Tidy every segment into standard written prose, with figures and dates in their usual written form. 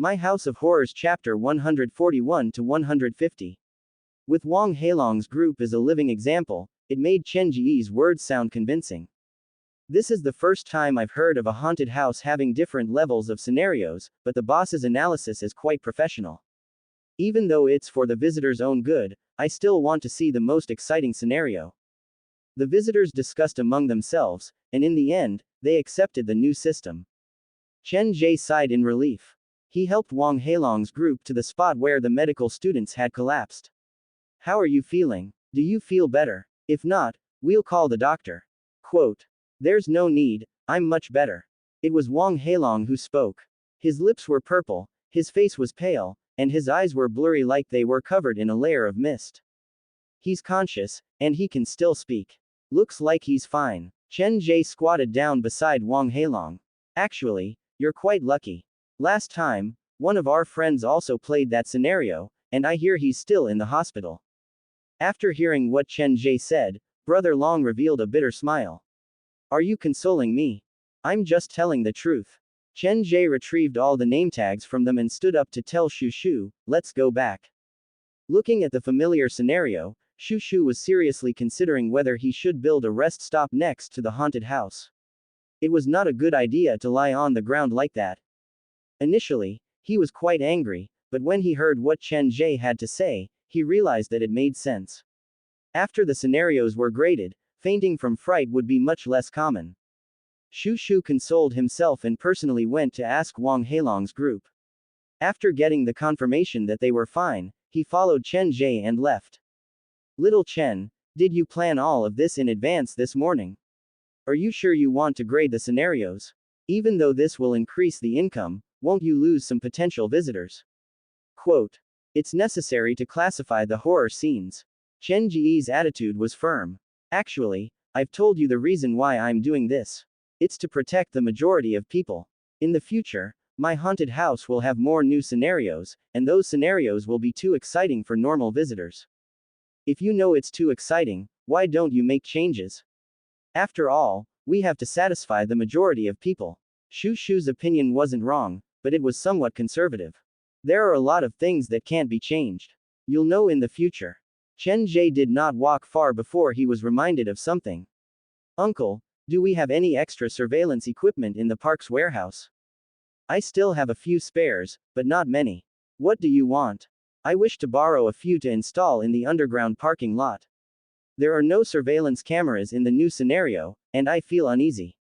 My House of Horrors Chapter 141 to 150. With Wang Heilong's group as a living example, it made Chen Ge's words sound convincing. This is the first time I've heard of a haunted house having different levels of scenarios, but the boss's analysis is quite professional. Even though it's for the visitor's own good, I still want to see the most exciting scenario. The visitors discussed among themselves, and in the end, they accepted the new system. Chen Ge sighed in relief. He helped Wang Heilong's group to the spot where the medical students had collapsed. How are you feeling? Do you feel better? If not, we'll call the doctor. Quote. There's no need, I'm much better. It was Wang Heilong who spoke. His lips were purple, his face was pale, and his eyes were blurry like they were covered in a layer of mist. He's conscious, and he can still speak. Looks like he's fine. Chen Ge squatted down beside Wang Heilong. Actually, you're quite lucky. Last time, one of our friends also played that scenario, and I hear he's still in the hospital. After hearing what Chen Ge said, Brother Long revealed a bitter smile. Are you consoling me? I'm just telling the truth. Chen Ge retrieved all the name tags from them and stood up to tell Shu Shu, let's go back. Looking at the familiar scenario, Shu Shu was seriously considering whether he should build a rest stop next to the haunted house. It was not a good idea to lie on the ground like that. Initially, he was quite angry, but when he heard what Chen Ge had to say, he realized that it made sense. After the scenarios were graded, fainting from fright would be much less common. Shu Shu consoled himself and personally went to ask Wang Heilong's group. After getting the confirmation that they were fine, he followed Chen Ge and left. Little Chen, did you plan all of this in advance this morning? Are you sure you want to grade the scenarios? Even though this will increase the income, won't you lose some potential visitors? Quote. It's necessary to classify the horror scenes. Chen Ge's attitude was firm. Actually, I've told you the reason why I'm doing this. It's to protect the majority of people. In the future, my haunted house will have more new scenarios, and those scenarios will be too exciting for normal visitors. If you know it's too exciting, why don't you make changes? After all, we have to satisfy the majority of people. Shu Shu's opinion wasn't wrong, but it was somewhat conservative. There are a lot of things that can't be changed. You'll know in the future. Chen Ge did not walk far before he was reminded of something. Uncle, do we have any extra surveillance equipment in the park's warehouse? I still have a few spares, but not many. What do you want? I wish to borrow a few to install in the underground parking lot. There are no surveillance cameras in the new scenario, and I feel uneasy.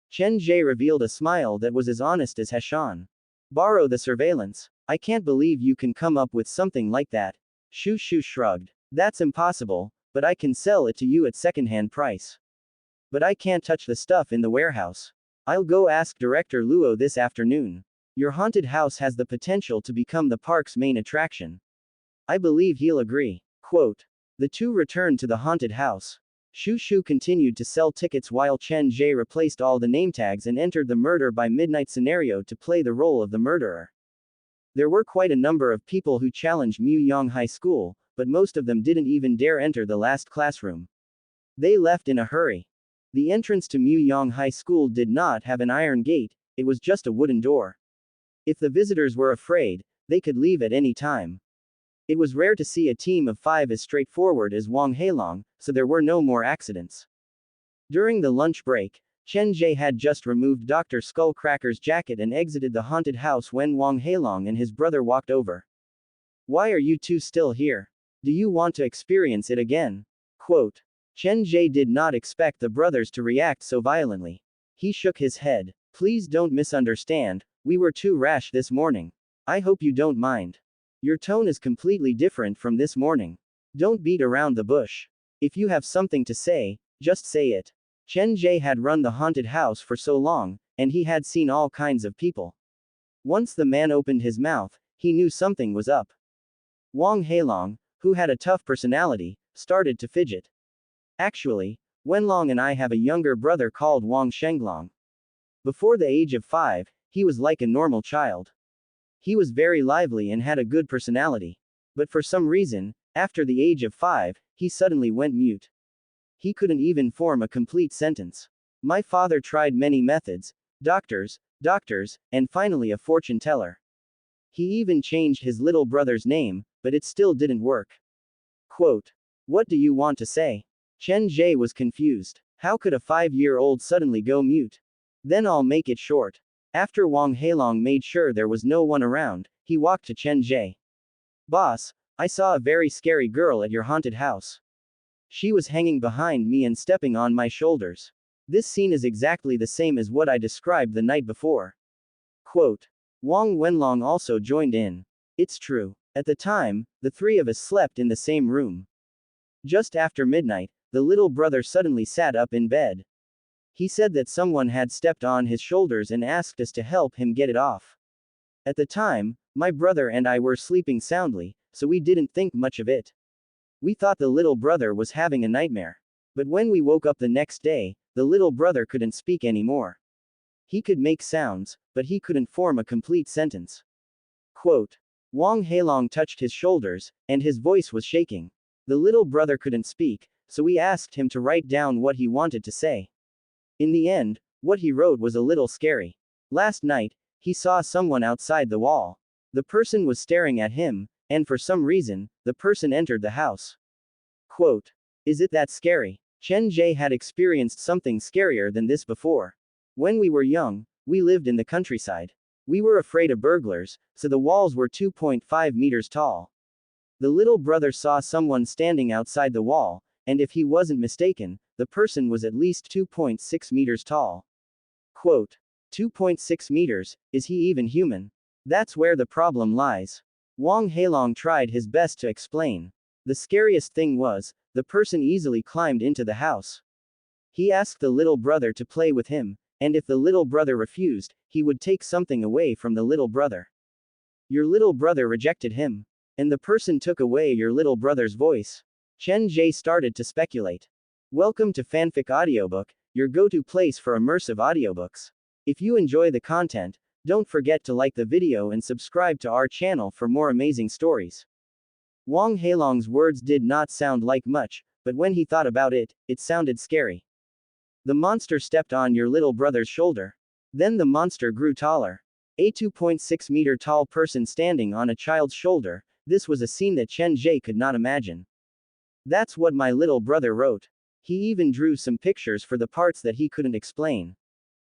Chen Ge revealed a smile that was as honest as Heshan. Borrow the surveillance? I can't believe you can come up with something like that. Shu Shu shrugged. That's impossible, but I can sell it to you at second-hand price. But I can't touch the stuff in the warehouse. I'll go ask Director Luo this afternoon. Your haunted house has the potential to become the park's main attraction. I believe he'll agree. Quote. The two returned to the haunted house. Shu Shu continued to sell tickets while Chen Ge replaced all the name tags and entered the murder by midnight scenario to play the role of the murderer. There were quite a number of people who challenged Muyang High School, but most of them didn't even dare enter the last classroom. They left in a hurry. The entrance to Muyang High School did not have an iron gate, it was just a wooden door. If the visitors were afraid, they could leave at any time. It was rare to see a team of 5 as straightforward as Wang Heilong, so there were no more accidents. During the lunch break, Chen Ge had just removed Dr. Skullcracker's jacket and exited the haunted house when Wang Heilong and his brother walked over. Why are you two still here? Do you want to experience it again? Quote. Chen Ge did not expect the brothers to react so violently. He shook his head. Please don't misunderstand, we were too rash this morning. I hope you don't mind. Your tone is completely different from this morning. Don't beat around the bush. If you have something to say, just say it. Chen Ge had run the haunted house for so long, and he had seen all kinds of people. Once the man opened his mouth, he knew something was up. Wang Heilong, who had a tough personality, started to fidget. Actually, Wenlong and I have a younger brother called Wang Shenglong. Before the age of 5, he was like a normal child. He was very lively and had a good personality. But for some reason, after the age of 5, he suddenly went mute. He couldn't even form a complete sentence. My father tried many methods, doctors, and finally a fortune teller. He even changed his little brother's name, but it still didn't work. Quote. What do you want to say? Chen Ge was confused. How could a 5-year-old suddenly go mute? Then I'll make it short. After Wang Heilong made sure there was no one around, he walked to Chen Ge. Boss, I saw a very scary girl at your haunted house. She was hanging behind me and stepping on my shoulders. This scene is exactly the same as what I described the night before. Quote. Wang Wenlong also joined in. It's true. At the time, the three of us slept in the same room. Just after midnight, the little brother suddenly sat up in bed. He said that someone had stepped on his shoulders and asked us to help him get it off. At the time, my brother and I were sleeping soundly, so we didn't think much of it. We thought the little brother was having a nightmare. But when we woke up the next day, the little brother couldn't speak anymore. He could make sounds, but he couldn't form a complete sentence. Quote. Wang Heilong touched his shoulders, and his voice was shaking. The little brother couldn't speak, so we asked him to write down what he wanted to say. In the end, what he wrote was a little scary. Last night, he saw someone outside the wall. The person was staring at him, and for some reason, the person entered the house. Quote. Is it that scary? Chen Ge had experienced something scarier than this before. When we were young, we lived in the countryside. We were afraid of burglars, so the walls were 2.5 meters tall. The little brother saw someone standing outside the wall, and if he wasn't mistaken, the person was at least 2.6 meters tall. Quote. 2.6 meters, is he even human? That's where the problem lies. Wang Heilong tried his best to explain. The scariest thing was, the person easily climbed into the house. He asked the little brother to play with him, and if the little brother refused, he would take something away from the little brother. Your little brother rejected him. And the person took away your little brother's voice. Chen Ge started to speculate. Welcome to Fanfic Audiobook, your go-to place for immersive audiobooks. If you enjoy the content, don't forget to like the video and subscribe to our channel for more amazing stories. Wang Heilong's words did not sound like much, but when he thought about it, it sounded scary. The monster stepped on your little brother's shoulder. Then the monster grew taller. A 2.6 meter tall person standing on a child's shoulder. This was a scene that Chen Ge could not imagine. That's what my little brother wrote. He even drew some pictures for the parts that he couldn't explain.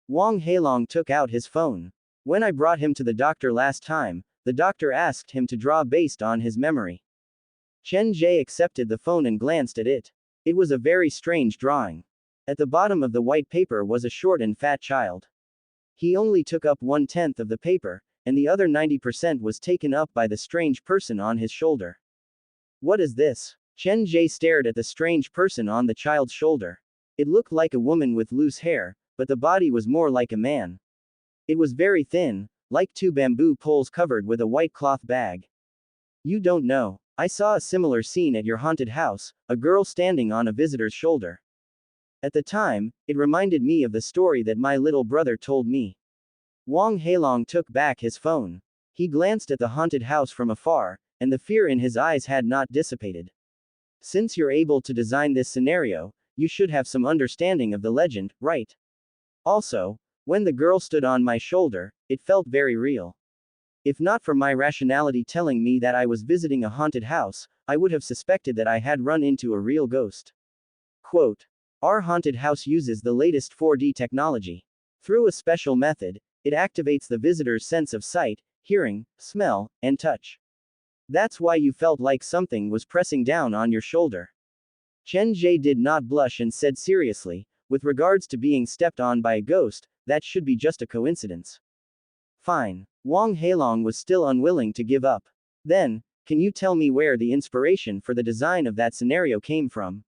Wang Heilong took out his phone. When I brought him to the doctor last time, the doctor asked him to draw based on his memory. Chen Ge accepted the phone and glanced at it. It was a very strange drawing. At the bottom of the white paper was a short and fat child. He only took up 1/10 of the paper, and the other 90% was taken up by the strange person on his shoulder. What is this? Chen Ge stared at the strange person on the child's shoulder. It looked like a woman with loose hair, but the body was more like a man. It was very thin, like 2 bamboo poles covered with a white cloth bag. You don't know. I saw a similar scene at your haunted house, a girl standing on a visitor's shoulder. At the time, it reminded me of the story that my little brother told me. Wang Heilong took back his phone. He glanced at the haunted house from afar, and the fear in his eyes had not dissipated. Since you're able to design this scenario, you should have some understanding of the legend, right? Also, when the girl stood on my shoulder, it felt very real. If not for my rationality telling me that I was visiting a haunted house, I would have suspected that I had run into a real ghost. Quote. Our haunted house uses the latest 4D technology. Through a special method, it activates the visitor's sense of sight, hearing, smell, and touch. That's why you felt like something was pressing down on your shoulder. Chen Ge did not blush and said seriously, with regards to being stepped on by a ghost, that should be just a coincidence. Fine. Wang Heilong was still unwilling to give up. Then, can you tell me where the inspiration for the design of that scenario came from?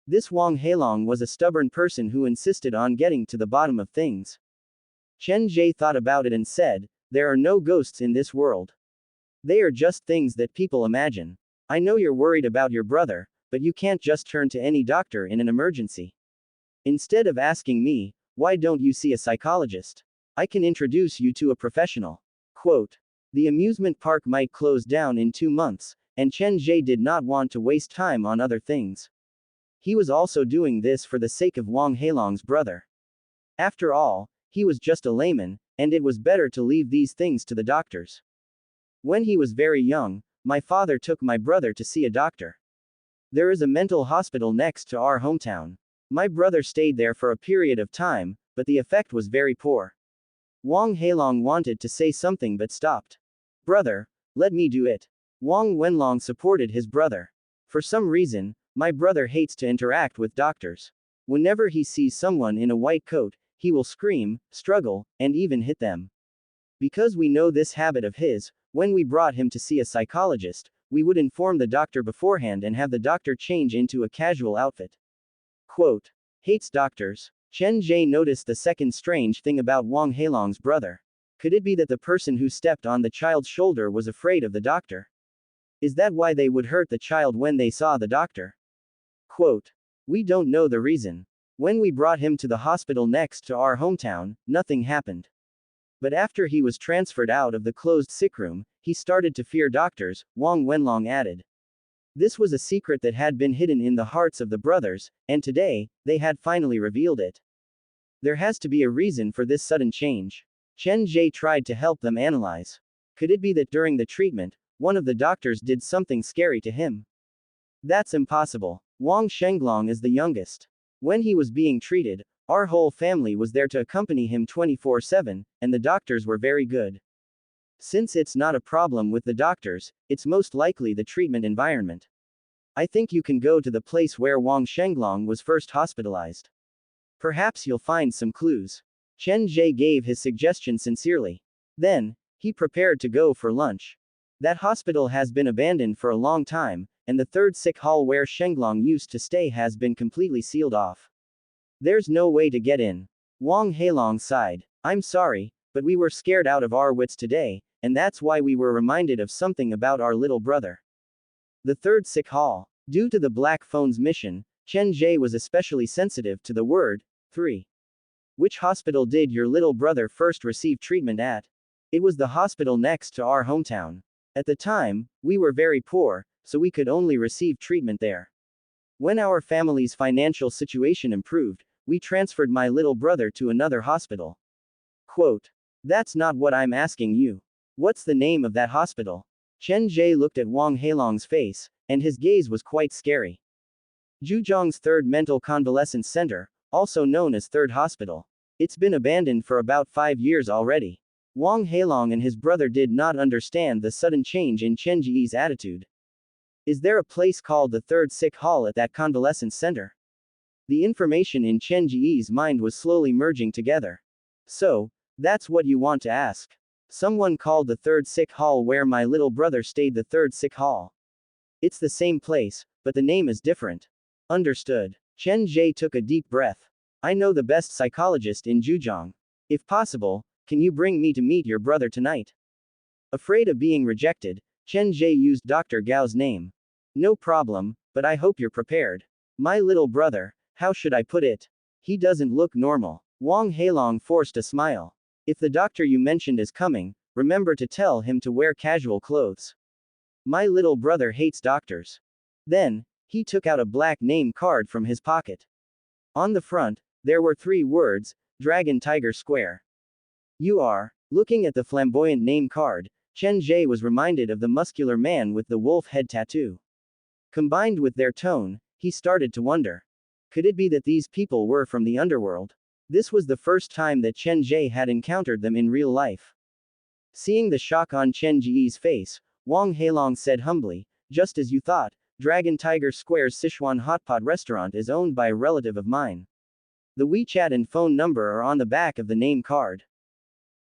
This Wang Heilong was a stubborn person who insisted on getting to the bottom of things. Chen Ge thought about it and said, there are no ghosts in this world. They are just things that people imagine. I know you're worried about your brother, but you can't just turn to any doctor in an emergency. Instead of asking me, why don't you see a psychologist? I can introduce you to a professional. Quote. The amusement park might close down in 2 months, and Chen Ge did not want to waste time on other things. He was also doing this for the sake of Wang Heilong's brother. After all, he was just a layman, and it was better to leave these things to the doctors. When he was very young, my father took my brother to see a doctor. There is a mental hospital next to our hometown. My brother stayed there for a period of time, but the effect was very poor. Wang Heilong wanted to say something but stopped. Brother, let me do it. Wang Wenlong supported his brother. For some reason, my brother hates to interact with doctors. Whenever he sees someone in a white coat, he will scream, struggle, and even hit them. Because we know this habit of his, when we brought him to see a psychologist, we would inform the doctor beforehand and have the doctor change into a casual outfit. Quote. Hates doctors. Chen Ge noticed the second strange thing about Wang Heilong's brother. Could it be that the person who stepped on the child's shoulder was afraid of the doctor? Is that why they would hurt the child when they saw the doctor? Quote. We don't know the reason. When we brought him to the hospital next to our hometown, nothing happened. But after he was transferred out of the closed sick room, he started to fear doctors, Wang Wenlong added. This was a secret that had been hidden in the hearts of the brothers, and today, they had finally revealed it. There has to be a reason for this sudden change. Chen Ge tried to help them analyze. Could it be that during the treatment, one of the doctors did something scary to him? That's impossible. Wang Shenglong is the youngest. When he was being treated, our whole family was there to accompany him 24/7, and the doctors were very good. Since it's not a problem with the doctors, it's most likely the treatment environment. I think you can go to the place where Wang Shenglong was first hospitalized. Perhaps you'll find some clues. Chen Ge gave his suggestion sincerely. Then, he prepared to go for lunch. That hospital has been abandoned for a long time, and the third sick hall where Shenglong used to stay has been completely sealed off. There's no way to get in. Wang Heilong sighed. I'm sorry, but we were scared out of our wits today, and that's why we were reminded of something about our little brother. The third sick hall. Due to the Black Phone's mission, Chen Ge was especially sensitive to the word 3. Which hospital did your little brother first receive treatment at? It was the hospital next to our hometown. At the time, we were very poor, so we could only receive treatment there. When our family's financial situation improved, we transferred my little brother to another hospital. Quote. That's not what I'm asking you. What's the name of that hospital? Chen Ge looked at Wang Heilong's face, and his gaze was quite scary. Zhujiang's Third Mental Convalescence Center, also known as Third Hospital. It's been abandoned for about 5 years already. Wang Heilong and his brother did not understand the sudden change in Chen Ge's attitude. Is there a place called the Third Sick Hall at that convalescence center? The information in Chen Ge's mind was slowly merging together. So, that's what you want to ask. Someone called the Third Sick Hall where my little brother stayed the Third Sick Hall. It's the same place, but the name is different. Understood. Chen Ge took a deep breath. I know the best psychologist in Zhujiang. If possible, can you bring me to meet your brother tonight? Afraid of being rejected, Chen Ge used Dr. Gao's name. No problem, but I hope you're prepared. My little brother, how should I put it? He doesn't look normal. Wang Heilong forced a smile. If the doctor you mentioned is coming, remember to tell him to wear casual clothes. My little brother hates doctors. Then, he took out a black name card from his pocket. On the front, there were 3 words, Dragon Tiger Square. You are. Looking at the flamboyant name card, Chen Ge was reminded of the muscular man with the wolf head tattoo. Combined with their tone, he started to wonder. Could it be that these people were from the underworld? This was the first time that Chen Ge had encountered them in real life. Seeing the shock on Chen Ge's face, Wang Heilong said humbly, just as you thought, Dragon Tiger Square's Sichuan hotpot restaurant is owned by a relative of mine. The WeChat and phone number are on the back of the name card.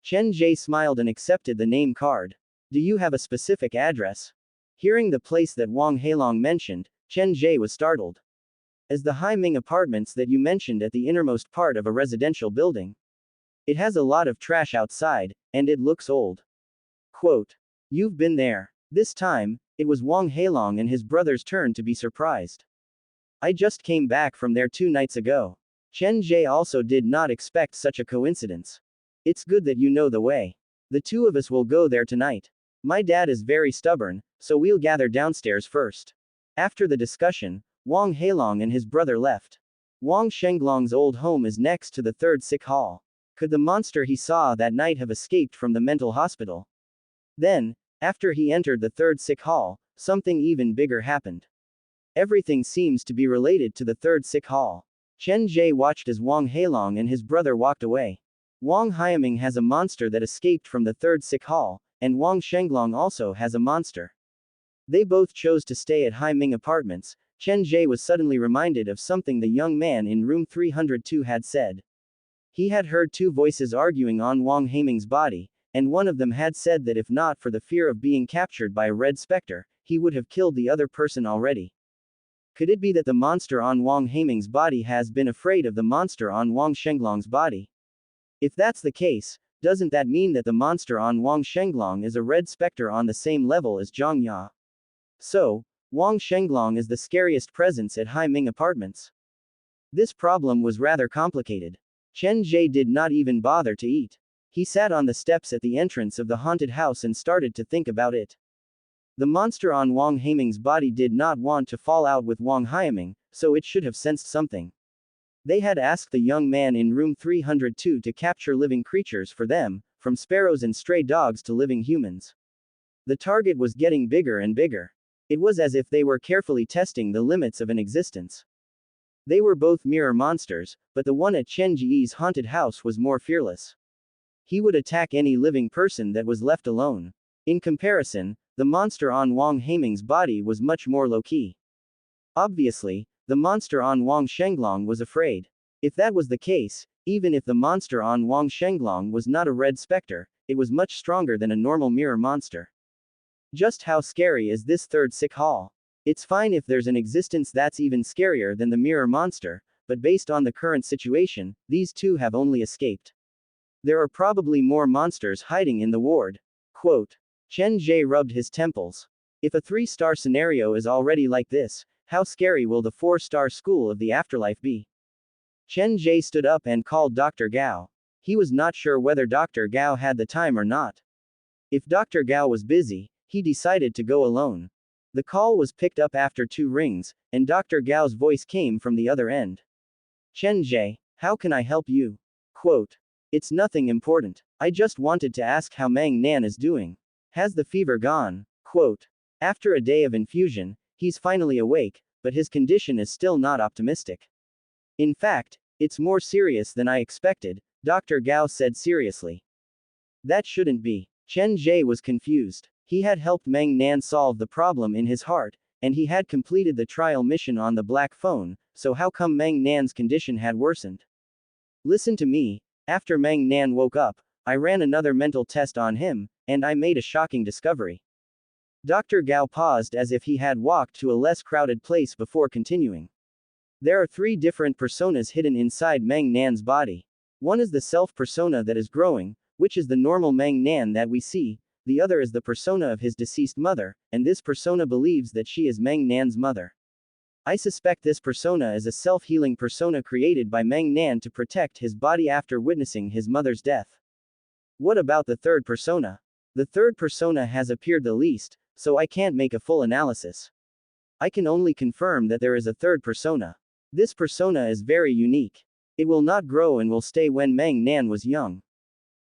Chen Ge smiled and accepted the name card. Do you have a specific address? Hearing the place that Wang Heilong mentioned, Chen Ge was startled. As the Haiming apartments that you mentioned at the innermost part of a residential building. It has a lot of trash outside, and it looks old. Quote. You've been there. This time, it was Wang Heilong and his brother's turn to be surprised. I just came back from there 2 nights ago. Chen Ge also did not expect such a coincidence. It's good that you know the way. The 2 of us will go there tonight. My dad is very stubborn, so we'll gather downstairs first. After the discussion, Wang Heilong and his brother left. Wang Shenglong's old home is next to the Third Sick Hall. Could the monster he saw that night have escaped from the mental hospital? Then, After he entered the third sick hall, something even bigger happened. Everything seems to be related to the third sick hall. Chen Ge watched as Wang Heilong and his brother walked away. Wang Haiming has a monster that escaped from the third sick hall, and Wang Shenglong also has a monster. They both chose to stay at Haiming Apartments. Chen Ge was suddenly reminded of something the young man in room 302 had said. He had heard two voices arguing on Wang Haiming's body, and one of them had said that if not for the fear of being captured by a red specter, he would have killed the other person already. Could it be that the monster on Wang Haiming's body has been afraid of the monster on Wang Shenglong's body? If that's the case, doesn't that mean that the monster on Wang Shenglong is a red specter on the same level as Zhang Ya? So, Wang Shenglong is the scariest presence at Haiming Apartments. This problem was rather complicated. Chen Ge did not even bother to eat. He sat on the steps at the entrance of the haunted house and started to think about it. The monster on Wang Haiming's body did not want to fall out with Wang Haiming, so it should have sensed something. They had asked the young man in room 302 to capture living creatures for them, from sparrows and stray dogs to living humans. The target was getting bigger and bigger. It was as if they were carefully testing the limits of an existence. They were both mirror monsters, but the one at Chen Ge's haunted house was more fearless. He would attack any living person that was left alone. In comparison, the monster on Wang Haiming's body was much more low-key. Obviously, the monster on Wang Shenglong was afraid. If that was the case, even if the monster on Wang Shenglong was not a red specter, it was much stronger than a normal mirror monster. Just how scary is this third sick hall? It's fine if there's an existence that's even scarier than the mirror monster, but based on the current situation, these two have only escaped. There are probably more monsters hiding in the ward. Quote. Chen Ge rubbed his temples. If a 3-star scenario is already like this, how scary will the 4-star school of the afterlife be? Chen Ge stood up and called Dr. Gao. He was not sure whether Dr. Gao had the time or not. If Dr. Gao was busy, he decided to go alone. The call was picked up after 2 rings, and Dr. Gao's voice came from the other end. Chen Ge, how can I help you? Quote. It's nothing important. I just wanted to ask how Mang Nan is doing. Has the fever gone? Quote. After a day of infusion, he's finally awake, but his condition is still not optimistic. In fact, it's more serious than I expected, Dr. Gao said seriously. That shouldn't be. Chen Ge was confused. He had helped Mang Nan solve the problem in his heart, and he had completed the trial mission on the black phone, so how come Mang Nan's condition had worsened? Listen to me, after Mang Nan woke up, I ran another mental test on him, and I made a shocking discovery. Dr. Gao paused as if he had walked to a less crowded place before continuing. There are 3 different personas hidden inside Mang Nan's body. One is the self-persona that is growing, which is the normal Mang Nan that we see. The other is the persona of his deceased mother, and this persona believes that she is Mang Nan's mother. I suspect this persona is a self-healing persona created by Mang Nan to protect his body after witnessing his mother's death. What about the third persona? The third persona has appeared the least, so I can't make a full analysis. I can only confirm that there is a third persona. This persona is very unique. It will not grow and will stay when Mang Nan was young.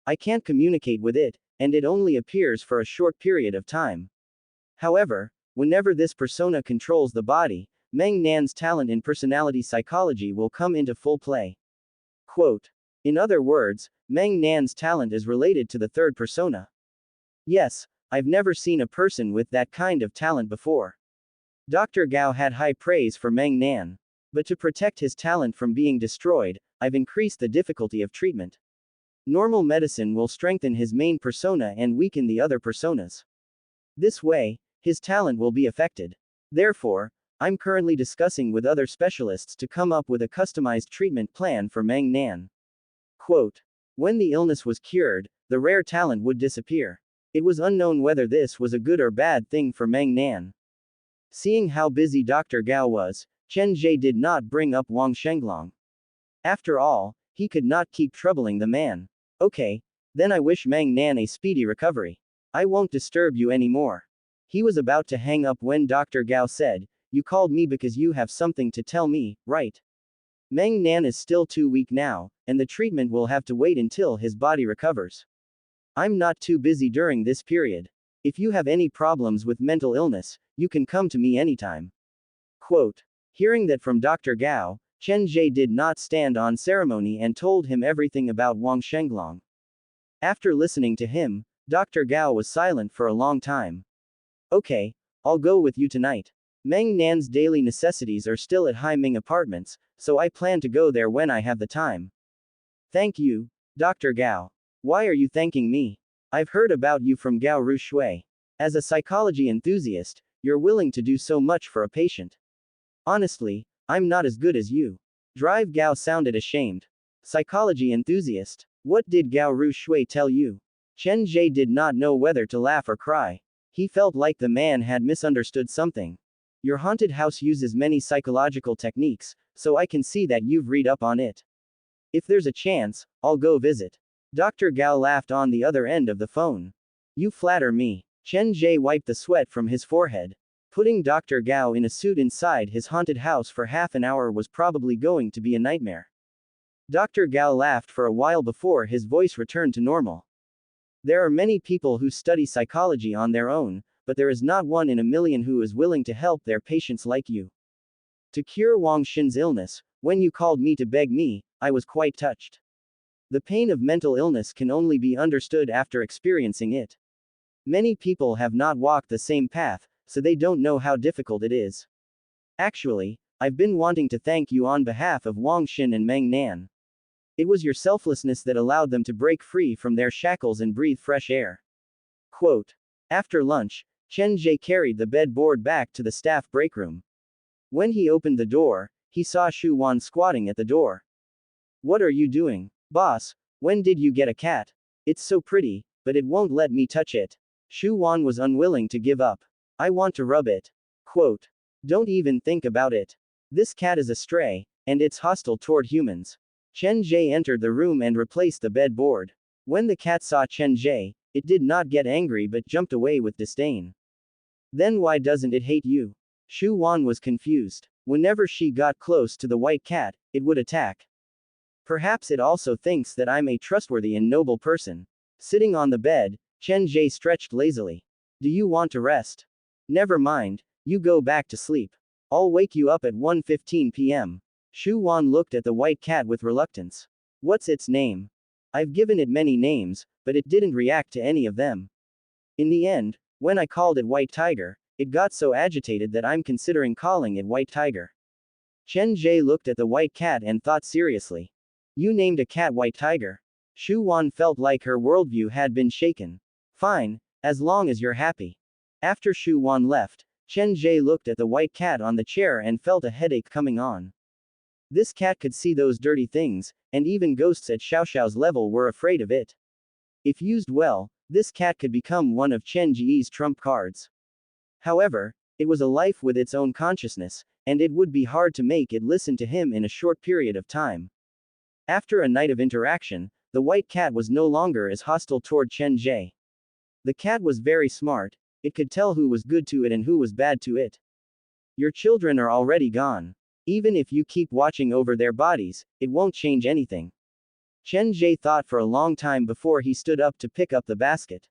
I can't communicate with it, and it only appears for a short period of time. However, whenever this persona controls the body, Mang Nan's talent in personality psychology will come into full play. Quote. In other words, Mang Nan's talent is related to the third persona. Yes, I've never seen a person with that kind of talent before. Dr. Gao had high praise for Mang Nan. But to protect his talent from being destroyed, I've increased the difficulty of treatment. Normal medicine will strengthen his main persona and weaken the other personas. This way, his talent will be affected. Therefore, I'm currently discussing with other specialists to come up with a customized treatment plan for Mang Nan. Quote. When the illness was cured, the rare talent would disappear. It was unknown whether this was a good or bad thing for Mang Nan. Seeing how busy Dr. Gao was, Chen Ge did not bring up Wang Shenglong. After all, he could not keep troubling the man. Okay, then I wish Mang Nan a speedy recovery. I won't disturb you anymore. He was about to hang up when Dr. Gao said, You called me because you have something to tell me, right? Mang Nan is still too weak now, and the treatment will have to wait until his body recovers. I'm not too busy during this period. If you have any problems with mental illness, you can come to me anytime. Quote. Hearing that from Dr. Gao, Chen Ge did not stand on ceremony and told him everything about Wang Shenglong. After listening to him, Dr. Gao was silent for a long time. Okay, I'll go with you tonight. Meng Nan's daily necessities are still at Hai Ming Apartments, so I plan to go there when I have the time. Thank you, Dr. Gao. Why are you thanking me? I've heard about you from Gao Rushui. As a psychology enthusiast, you're willing to do so much for a patient. Honestly, I'm not as good as you. Drive Gao sounded ashamed. Psychology enthusiast? What did Gao Rushui tell you? Chen Ge did not know whether to laugh or cry. He felt like the man had misunderstood something. Your haunted house uses many psychological techniques, so I can see that you've read up on it. If there's a chance, I'll go visit. Dr. Gao laughed on the other end of the phone. You flatter me. Chen Ge wiped the sweat from his forehead. Putting Dr. Gao in a suit inside his haunted house for half an hour was probably going to be a nightmare. Dr. Gao laughed for a while before his voice returned to normal. There are many people who study psychology on their own, but there is not one in a million who is willing to help their patients like you. To cure Wang Xin's illness, when you called me to beg me, I was quite touched. The pain of mental illness can only be understood after experiencing it. Many people have not walked the same path, so they don't know how difficult it is. Actually, I've been wanting to thank you on behalf of Wang Xin and Meng Nan. It was your selflessness that allowed them to break free from their shackles and breathe fresh air. Quote. After lunch, Chen Ge carried the bed board back to the staff break room. When he opened the door, he saw Shu Wan squatting at the door. What are you doing? Boss, when did you get a cat? It's so pretty, but it won't let me touch it. Shu Wan was unwilling to give up. I want to rub it. Quote. Don't even think about it. This cat is a stray, and it's hostile toward humans. Chen Ge entered the room and replaced the bed board. When the cat saw Chen Ge, it did not get angry but jumped away with disdain. Then why doesn't it hate you? Shu Wan was confused. Whenever she got close to the white cat, it would attack. Perhaps it also thinks that I'm a trustworthy and noble person. Sitting on the bed, Chen Ge stretched lazily. Do you want to rest? Never mind, you go back to sleep. I'll wake you up at 1:15 p.m. Shu Wan looked at the white cat with reluctance. What's its name? I've given it many names, but it didn't react to any of them. In the end, when I called it White Tiger, it got so agitated that I'm considering calling it White Tiger. Chen Ge looked at the white cat and thought seriously. You named a cat White Tiger? Shu Wan felt like her worldview had been shaken. Fine, as long as you're happy. After Shu Wan left, Chen Ge looked at the white cat on the chair and felt a headache coming on. This cat could see those dirty things, and even ghosts at Xiaoxiao's level were afraid of it. If used well, this cat could become one of Chen Ge's trump cards. However, it was a life with its own consciousness, and it would be hard to make it listen to him in a short period of time. After a night of interaction, the white cat was no longer as hostile toward Chen Ge. The cat was very smart, it could tell who was good to it and who was bad to it. Your children are already gone. Even if you keep watching over their bodies, it won't change anything. Chen Ge thought for a long time before he stood up to pick up the basket.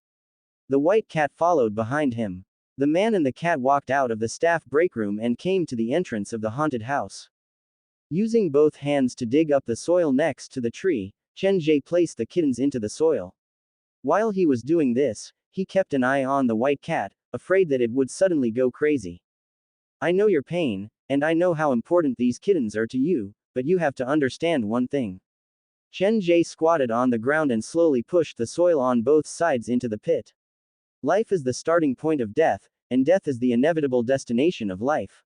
The white cat followed behind him. The man and the cat walked out of the staff break room and came to the entrance of the haunted house. Using both hands to dig up the soil next to the tree, Chen Ge placed the kittens into the soil. While he was doing this, he kept an eye on the white cat, afraid that it would suddenly go crazy. I know your pain, and I know how important these kittens are to you, but you have to understand one thing. Chen Ge squatted on the ground and slowly pushed the soil on both sides into the pit. Life is the starting point of death, and death is the inevitable destination of life.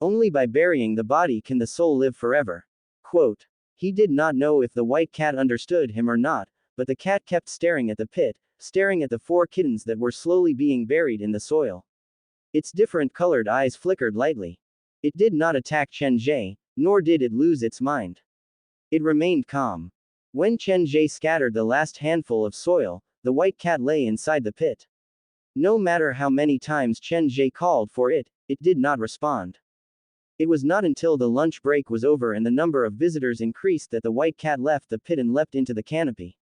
Only by burying the body can the soul live forever. Quote. He did not know if the white cat understood him or not, but the cat kept staring at the pit, staring at the 4 kittens that were slowly being buried in the soil. Its different colored eyes flickered lightly. It did not attack Chen Ge, nor did it lose its mind. It remained calm. When Chen Ge scattered the last handful of soil, the white cat lay inside the pit. No matter how many times Chen Ge called for it, it did not respond. It was not until the lunch break was over and the number of visitors increased that the white cat left the pit and leapt into the canopy.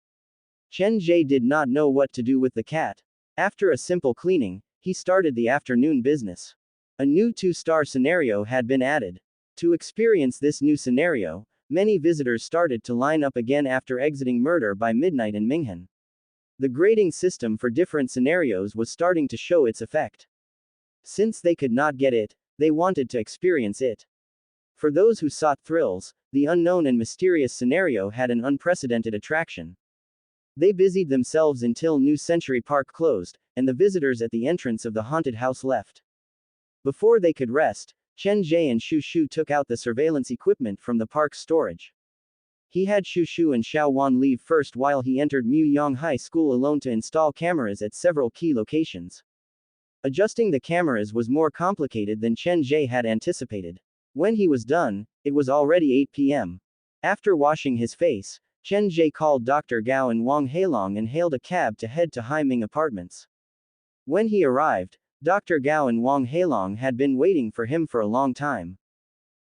Chen Ge did not know what to do with the cat. After a simple cleaning, he started the afternoon business. A new 2-star scenario had been added. To experience this new scenario, many visitors started to line up again after exiting Murder by Midnight in Minghan. The grading system for different scenarios was starting to show its effect. Since they could not get it, they wanted to experience it. For those who sought thrills, the unknown and mysterious scenario had an unprecedented attraction. They busied themselves until New Century Park closed, and the visitors at the entrance of the haunted house left. Before they could rest, Chen Ge and Shu Shu took out the surveillance equipment from the park's storage. He had Shu Shu and Xiao Wan leave first while he entered Muyang High School alone to install cameras at several key locations. Adjusting the cameras was more complicated than Chen Ge had anticipated. When he was done, it was already 8 p.m. After washing his face, Chen Ge called Dr. Gao and Wang Heilong and hailed a cab to head to Haiming Apartments. When he arrived, Dr. Gao and Wang Heilong had been waiting for him for a long time.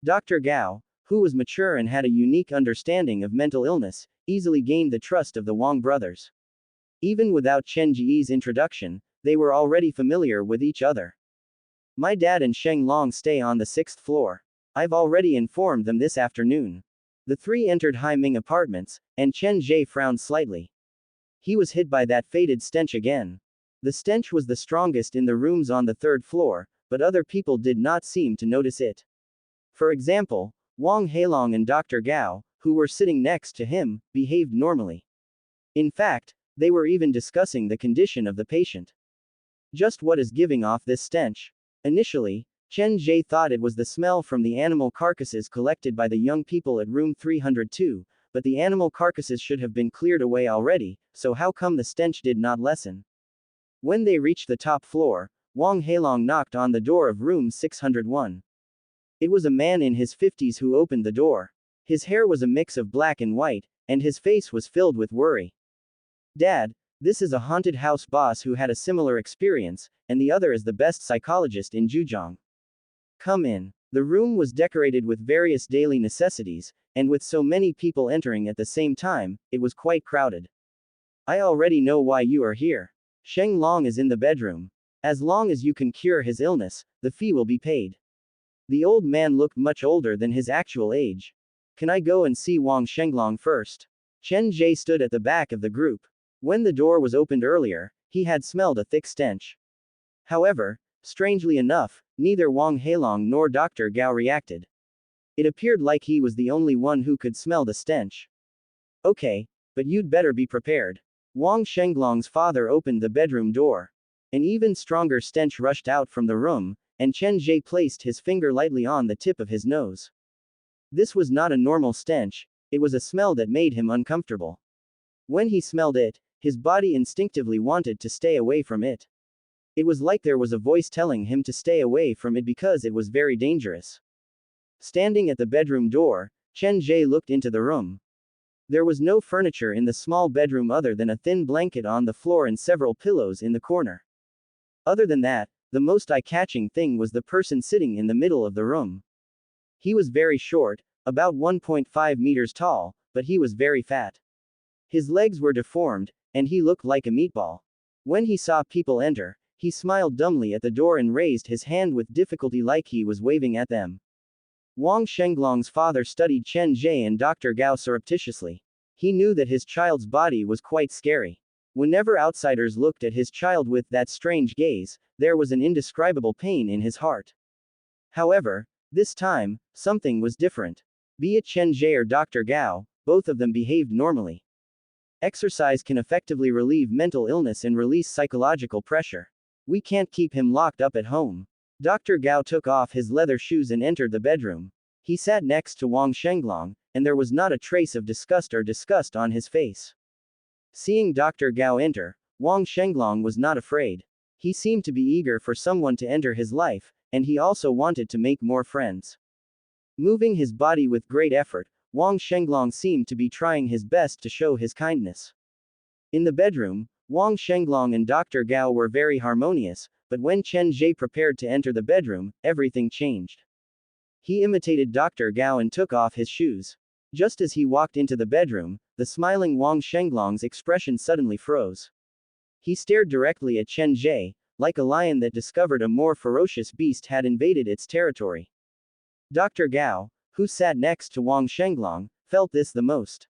Dr. Gao, who was mature and had a unique understanding of mental illness, easily gained the trust of the Wang brothers. Even without Chen Ge's introduction, they were already familiar with each other. My dad and Sheng Long stay on the 6th floor. I've already informed them this afternoon. The three entered Haiming Apartments, and Chen Ge frowned slightly. He was hit by that faded stench again. The stench was the strongest in the rooms on the 3rd floor, but other people did not seem to notice it. For example, Wang Heilong and Dr. Gao, who were sitting next to him, behaved normally. In fact, they were even discussing the condition of the patient. Just what is giving off this stench? Initially, Chen Ge thought it was the smell from the animal carcasses collected by the young people at room 302, but the animal carcasses should have been cleared away already, so how come the stench did not lessen? When they reached the top floor, Wang Heilong knocked on the door of room 601. It was a man in his 50s who opened the door. His hair was a mix of black and white, and his face was filled with worry. Dad, this is a haunted house boss who had a similar experience, and the other is the best psychologist in Zhejiang. Come in. The room was decorated with various daily necessities, and with so many people entering at the same time, it was quite crowded. I already know why you are here. Sheng Long is in the bedroom. As long as you can cure his illness, the fee will be paid. The old man looked much older than his actual age. Can I go and see Wang Shenglong first? Chen Ge stood at the back of the group. When the door was opened earlier, he had smelled a thick stench. However, strangely enough, neither Wang Heilong nor Dr. Gao reacted. It appeared like he was the only one who could smell the stench. Okay, but you'd better be prepared. Wang Shenglong's father opened the bedroom door. An even stronger stench rushed out from the room, and Chen Ge placed his finger lightly on the tip of his nose. This was not a normal stench, it was a smell that made him uncomfortable. When he smelled it, his body instinctively wanted to stay away from it. It was like there was a voice telling him to stay away from it because it was very dangerous. Standing at the bedroom door, Chen Ge looked into the room. There was no furniture in the small bedroom other than a thin blanket on the floor and several pillows in the corner. Other than that, the most eye-catching thing was the person sitting in the middle of the room. He was very short, about 1.5 meters tall, but he was very fat. His legs were deformed, and he looked like a meatball. When he saw people enter, he smiled dumbly at the door and raised his hand with difficulty like he was waving at them. Wang Shenglong's father studied Chen Ge and Dr. Gao surreptitiously. He knew that his child's body was quite scary. Whenever outsiders looked at his child with that strange gaze, there was an indescribable pain in his heart. However, this time, something was different. Be it Chen Ge or Dr. Gao, both of them behaved normally. Exercise can effectively relieve mental illness and release psychological pressure. We can't keep him locked up at home. Dr. Gao took off his leather shoes and entered the bedroom. He sat next to Wang Shenglong, and there was not a trace of disgust on his face. Seeing Dr. Gao enter, Wang Shenglong was not afraid. He seemed to be eager for someone to enter his life, and he also wanted to make more friends. Moving his body with great effort, Wang Shenglong seemed to be trying his best to show his kindness. In the bedroom, Wang Shenglong and Dr. Gao were very harmonious, but when Chen Ge prepared to enter the bedroom, everything changed. He imitated Dr. Gao and took off his shoes. Just as he walked into the bedroom, the smiling Wang Shenglong's expression suddenly froze. He stared directly at Chen Ge, like a lion that discovered a more ferocious beast had invaded its territory. Dr. Gao, who sat next to Wang Shenglong, felt this the most.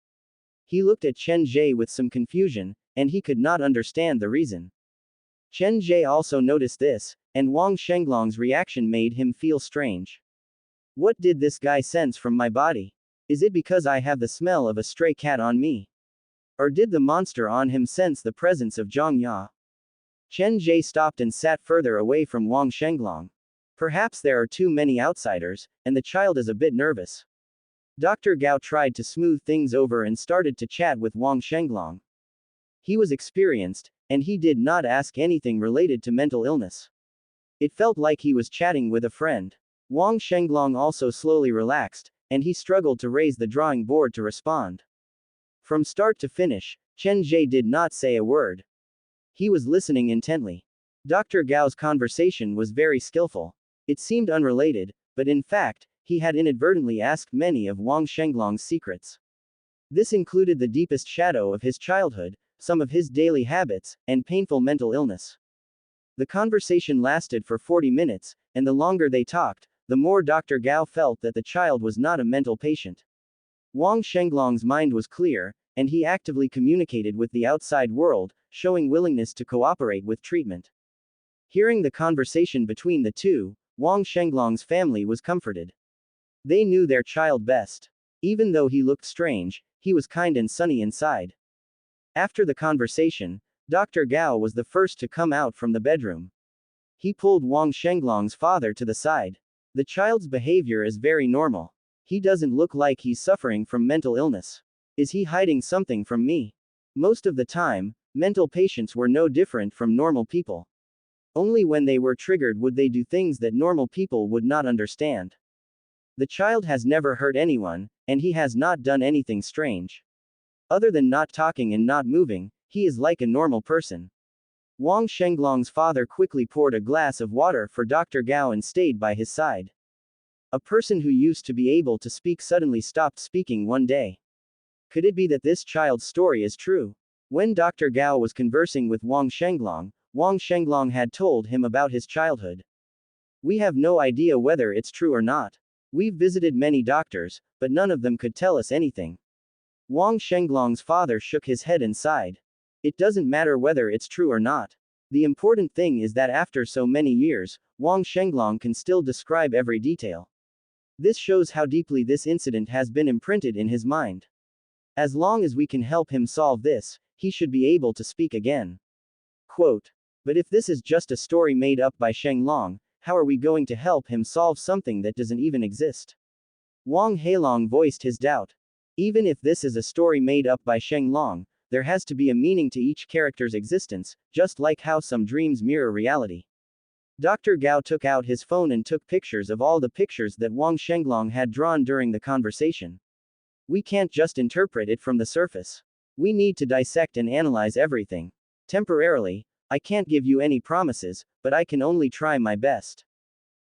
He looked at Chen Ge with some confusion, and he could not understand the reason. Chen Ge also noticed this, and Wang Shenglong's reaction made him feel strange. What did this guy sense from my body? Is it because I have the smell of a stray cat on me? Or did the monster on him sense the presence of Zhang Ya? Chen Ge stopped and sat further away from Wang Shenglong. Perhaps there are too many outsiders, and the child is a bit nervous. Dr. Gao tried to smooth things over and started to chat with Wang Shenglong. He was experienced, and he did not ask anything related to mental illness. It felt like he was chatting with a friend. Wang Shenglong also slowly relaxed, and he struggled to raise the drawing board to respond. From start to finish, Chen Ge did not say a word. He was listening intently. Dr. Gao's conversation was very skillful. It seemed unrelated, but in fact, he had inadvertently asked many of Wang Shenglong's secrets. This included the deepest shadow of his childhood, some of his daily habits, and painful mental illness. The conversation lasted for 40 minutes, and the longer they talked, the more Dr. Gao felt that the child was not a mental patient. Wang Shenglong's mind was clear, and he actively communicated with the outside world, showing willingness to cooperate with treatment. Hearing the conversation between the two, Wang Shenglong's family was comforted. They knew their child best. Even though he looked strange, he was kind and sunny inside. After the conversation, Dr. Gao was the first to come out from the bedroom. He pulled Wang Shenglong's father to the side. The child's behavior is very normal. He doesn't look like he's suffering from mental illness. Is he hiding something from me? Most of the time, mental patients were no different from normal people. Only when they were triggered would they do things that normal people would not understand. The child has never hurt anyone, and he has not done anything strange. Other than not talking and not moving, he is like a normal person. Wang Shenglong's father quickly poured a glass of water for Dr. Gao and stayed by his side. A person who used to be able to speak suddenly stopped speaking one day. Could it be that this child's story is true? When Dr. Gao was conversing with Wang Shenglong had told him about his childhood. We have no idea whether it's true or not. We've visited many doctors, but none of them could tell us anything. Wang Shenglong's father shook his head and sighed. It doesn't matter whether it's true or not. The important thing is that after so many years, Wang Shenglong can still describe every detail. This shows how deeply this incident has been imprinted in his mind. As long as we can help him solve this, he should be able to speak again. Quote. But if this is just a story made up by Shenglong, how are we going to help him solve something that doesn't even exist? Wang Heilong voiced his doubt. Even if this is a story made up by Shenglong, there has to be a meaning to each character's existence, just like how some dreams mirror reality. Dr. Gao took out his phone and took pictures of all the pictures that Wang Shenglong had drawn during the conversation. We can't just interpret it from the surface. We need to dissect and analyze everything. Temporarily, I can't give you any promises, but I can only try my best.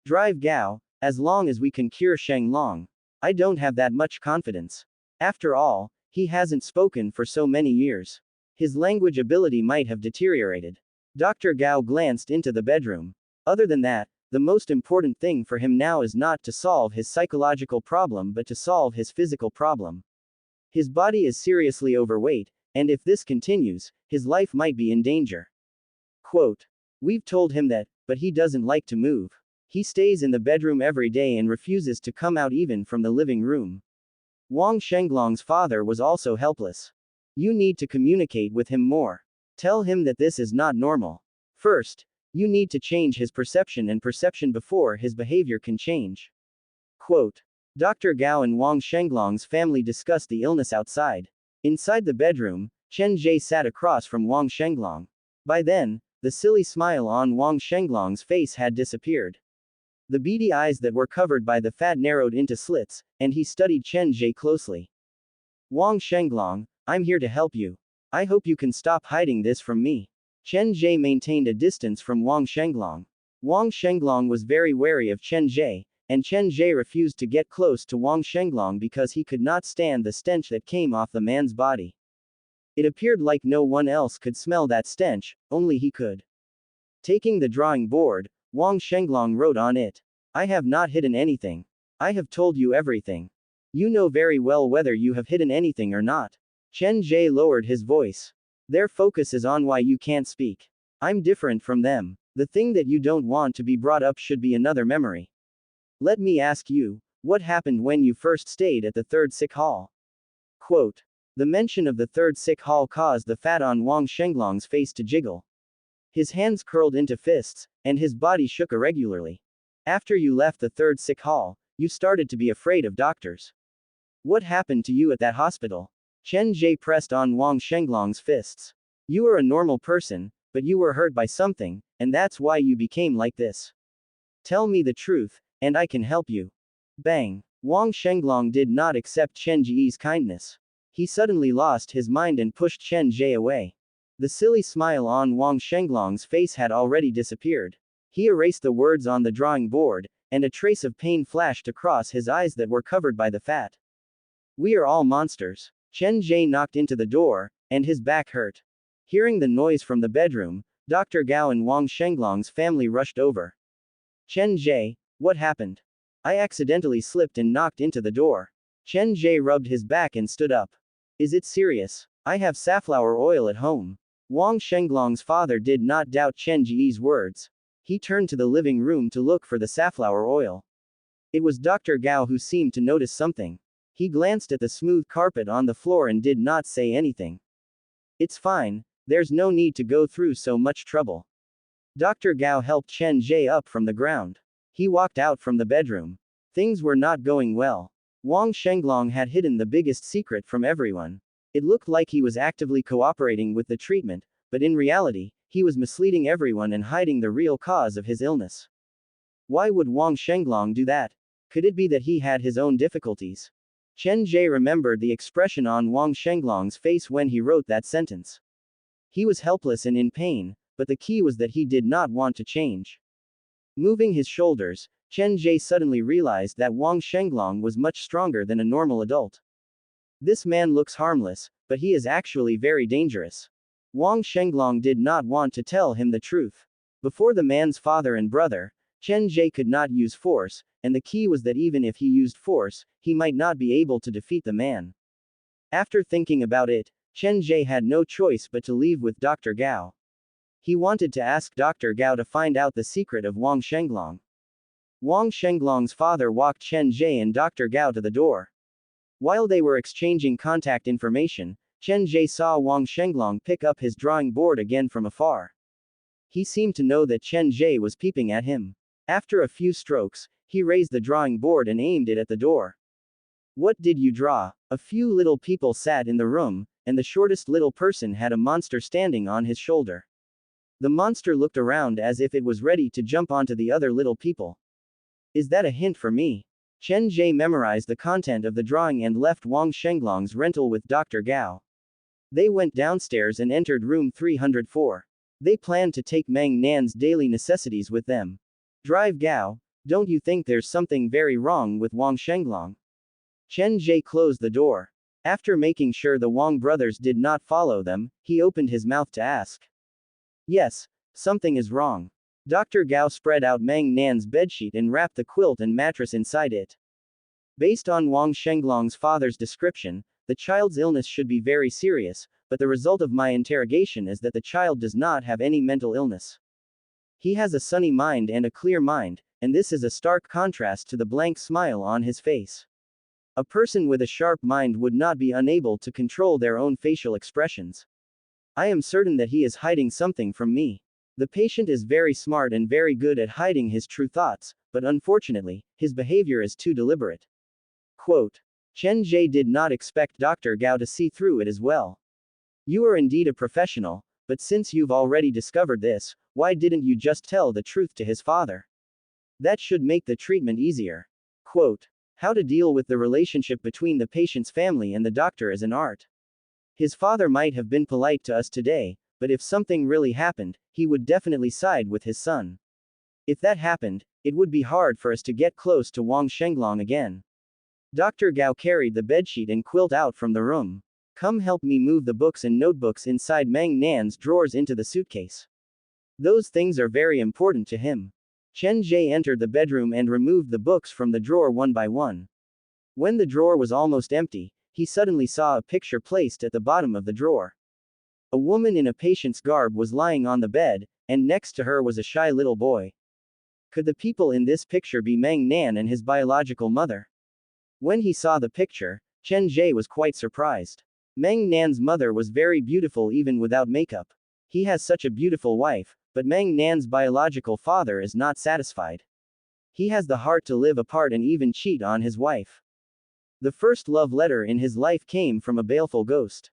Drive Gao, as long as we can cure Shenglong. I don't have that much confidence. After all, he hasn't spoken for so many years. His language ability might have deteriorated. Dr. Gao glanced into the bedroom. Other than that, the most important thing for him now is not to solve his psychological problem but to solve his physical problem. His body is seriously overweight, and if this continues, his life might be in danger. Quote. We've told him that, but he doesn't like to move. He stays in the bedroom every day and refuses to come out even from the living room. Wang Shenglong's father was also helpless. You need to communicate with him more. Tell him that this is not normal. First, you need to change his perception and perception before his behavior can change. Quote. Dr. Gao and Wang Shenglong's family discussed the illness outside. Inside the bedroom, Chen Ge sat across from Wang Shenglong. By then, the silly smile on Wang Shenglong's face had disappeared. The beady eyes that were covered by the fat narrowed into slits, and he studied Chen Ge closely. Wang Shenglong, I'm here to help you. I hope you can stop hiding this from me. Chen Ge maintained a distance from Wang Shenglong. Wang Shenglong was very wary of Chen Ge, and Chen Ge refused to get close to Wang Shenglong because he could not stand the stench that came off the man's body. It appeared like no one else could smell that stench, only he could. Taking the drawing board, Wang Shenglong wrote on it. I have not hidden anything. I have told you everything. You know very well whether you have hidden anything or not. Chen Ge lowered his voice. Their focus is on why you can't speak. I'm different from them. The thing that you don't want to be brought up should be another memory. Let me ask you, what happened when you first stayed at the third sick hall? Quote. The mention of the third sick hall caused the fat on Wang Shenglong's face to jiggle. His hands curled into fists, and his body shook irregularly. After you left the third sick hall, you started to be afraid of doctors. What happened to you at that hospital? Chen Ge pressed on Wang Shenglong's fists. You are a normal person, but you were hurt by something, and that's why you became like this. Tell me the truth, and I can help you. Bang. Wang Shenglong did not accept Chen Ge's kindness. He suddenly lost his mind and pushed Chen Ge away. The silly smile on Wang Shenglong's face had already disappeared. He erased the words on the drawing board, and a trace of pain flashed across his eyes that were covered by the fat. We are all monsters. Chen Ge knocked into the door, and his back hurt. Hearing the noise from the bedroom, Dr. Gao and Wang Shenglong's family rushed over. Chen Ge, what happened? I accidentally slipped and knocked into the door. Chen Ge rubbed his back and stood up. Is it serious? I have safflower oil at home. Wang Shenglong's father did not doubt Chen Ge's words. He turned to the living room to look for the safflower oil. It was Dr. Gao who seemed to notice something. He glanced at the smooth carpet on the floor and did not say anything. It's fine, there's no need to go through so much trouble. Dr. Gao helped Chen Ge up from the ground. He walked out from the bedroom. Things were not going well. Wang Shenglong had hidden the biggest secret from everyone. It looked like he was actively cooperating with the treatment, but in reality, he was misleading everyone and hiding the real cause of his illness. Why would Wang Shenglong do that? Could it be that he had his own difficulties? Chen Ge remembered the expression on Wang Shenglong's face when he wrote that sentence. He was helpless and in pain, but the key was that he did not want to change. Moving his shoulders, Chen Ge suddenly realized that Wang Shenglong was much stronger than a normal adult. This man looks harmless, but he is actually very dangerous. Wang Shenglong did not want to tell him the truth. Before the man's father and brother, Chen Ge could not use force, and the key was that even if he used force, he might not be able to defeat the man. After thinking about it, Chen Ge had no choice but to leave with Dr. Gao. He wanted to ask Dr. Gao to find out the secret of Wang Shenglong. Wang Shenglong's father walked Chen Ge and Dr. Gao to the door. While they were exchanging contact information, Chen Ge saw Wang Shenglong pick up his drawing board again from afar. He seemed to know that Chen Ge was peeping at him. After a few strokes, he raised the drawing board and aimed it at the door. What did you draw? A few little people sat in the room, and the shortest little person had a monster standing on his shoulder. The monster looked around as if it was ready to jump onto the other little people. Is that a hint for me? Chen Ge memorized the content of the drawing and left Wang Shenglong's rental with Dr. Gao. They went downstairs and entered room 304. They planned to take Meng Nan's daily necessities with them. Drive Gao, don't you think there's something very wrong with Wang Shenglong? Chen Ge closed the door. After making sure the Wang brothers did not follow them, he opened his mouth to ask. Yes, something is wrong. Dr. Gao spread out Meng Nan's bedsheet and wrapped the quilt and mattress inside it. Based on Wang Shenglong's father's description, the child's illness should be very serious, but the result of my interrogation is that the child does not have any mental illness. He has a sunny mind and a clear mind, and this is a stark contrast to the blank smile on his face. A person with a sharp mind would not be unable to control their own facial expressions. I am certain that he is hiding something from me. The patient is very smart and very good at hiding his true thoughts, but unfortunately, his behavior is too deliberate. Quote. Chen Ge did not expect Dr. Gao to see through it as well. You are indeed a professional, but since you've already discovered this, why didn't you just tell the truth to his father? That should make the treatment easier. Quote. How to deal with the relationship between the patient's family and the doctor is an art. His father might have been polite to us today, but if something really happened, he would definitely side with his son. If that happened, it would be hard for us to get close to Wang Shenglong again. Dr. Gao carried the bedsheet and quilt out from the room. Come help me move the books and notebooks inside Meng Nan's drawers into the suitcase. Those things are very important to him. Chen Ge entered the bedroom and removed the books from the drawer one by one. When the drawer was almost empty, he suddenly saw a picture placed at the bottom of the drawer. A woman in a patient's garb was lying on the bed, and next to her was a shy little boy. Could the people in this picture be Meng Nan and his biological mother? When he saw the picture, Chen Ge was quite surprised. Meng Nan's mother was very beautiful even without makeup. He has such a beautiful wife, but Meng Nan's biological father is not satisfied. He has the heart to live apart and even cheat on his wife. The first love letter in his life came from a baleful ghost.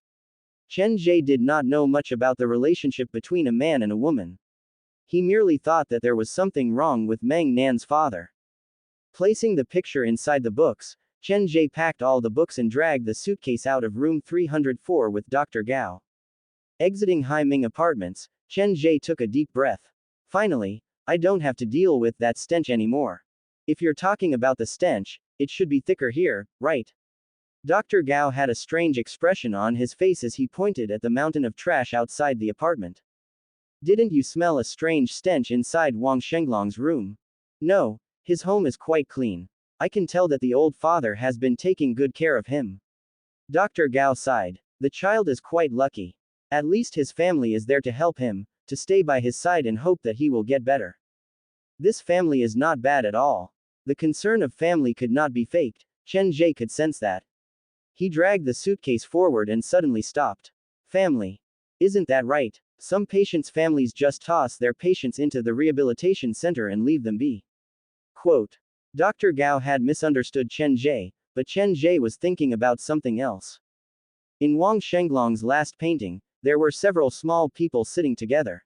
Chen Ge did not know much about the relationship between a man and a woman. He merely thought that there was something wrong with Meng Nan's father. Placing the picture inside the books, Chen Ge packed all the books and dragged the suitcase out of room 304 with Dr. Gao. Exiting Hai Ming Apartments, Chen Ge took a deep breath. Finally, I don't have to deal with that stench anymore. If you're talking about the stench, it should be thicker here, right? Dr. Gao had a strange expression on his face as he pointed at the mountain of trash outside the apartment. Didn't you smell a strange stench inside Wang Shenglong's room? No, his home is quite clean. I can tell that the old father has been taking good care of him. Dr. Gao sighed. The child is quite lucky. At least his family is there to help him, to stay by his side and hope that he will get better. This family is not bad at all. The concern of family could not be faked. Chen Ge could sense that. He dragged the suitcase forward and suddenly stopped. Family. Isn't that right? Some patients' families just toss their patients into the rehabilitation center and leave them be. Quote. Dr. Gao had misunderstood Chen Ge, but Chen Ge was thinking about something else. In Wang Shenglong's last painting, there were several small people sitting together.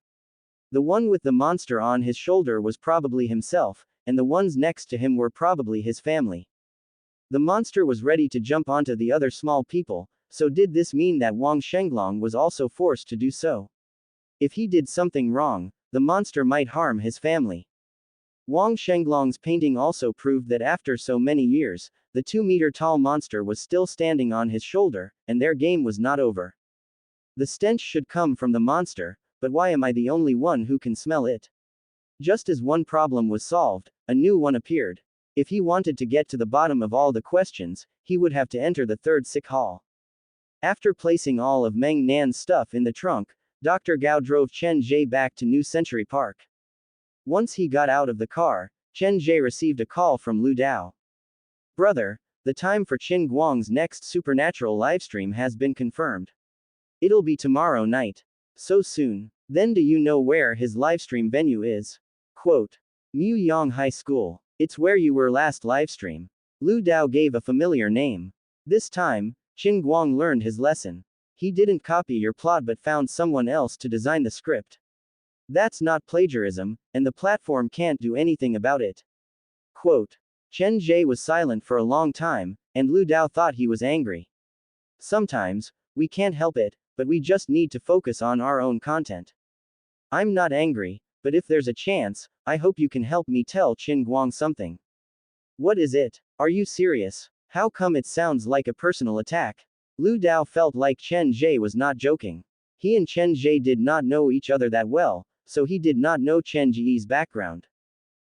The one with the monster on his shoulder was probably himself, and the ones next to him were probably his family. The monster was ready to jump onto the other small people, so did this mean that Wang Shenglong was also forced to do so? If he did something wrong, the monster might harm his family. Wang Shenglong's painting also proved that after so many years, the 2-meter-tall monster was still standing on his shoulder, and their game was not over. The stench should come from the monster, but why am I the only one who can smell it? Just as one problem was solved, a new one appeared. If he wanted to get to the bottom of all the questions, he would have to enter the third sick hall. After placing all of Meng Nan's stuff in the trunk, Dr. Gao drove Chen Ge back to New Century Park. Once he got out of the car, Chen Ge received a call from Lu Dao. Brother, the time for Qin Guang's next supernatural livestream has been confirmed. It'll be tomorrow night. So soon. Then do you know where his livestream venue is? Quote. Mu Yang High School. It's where you were last livestream. Lu Dao gave a familiar name. This time, Qin Guang learned his lesson. He didn't copy your plot but found someone else to design the script. That's not plagiarism, and the platform can't do anything about it. Quote. Chen Ge was silent for a long time, and Lu Dao thought he was angry. Sometimes, we can't help it, but we just need to focus on our own content. I'm not angry, but if there's a chance, I hope you can help me tell Qin Guang something. What is it? Are you serious? How come it sounds like a personal attack? Lu Dao felt like Chen Ge was not joking. He and Chen Ge did not know each other that well, so he did not know Chen Ge's background.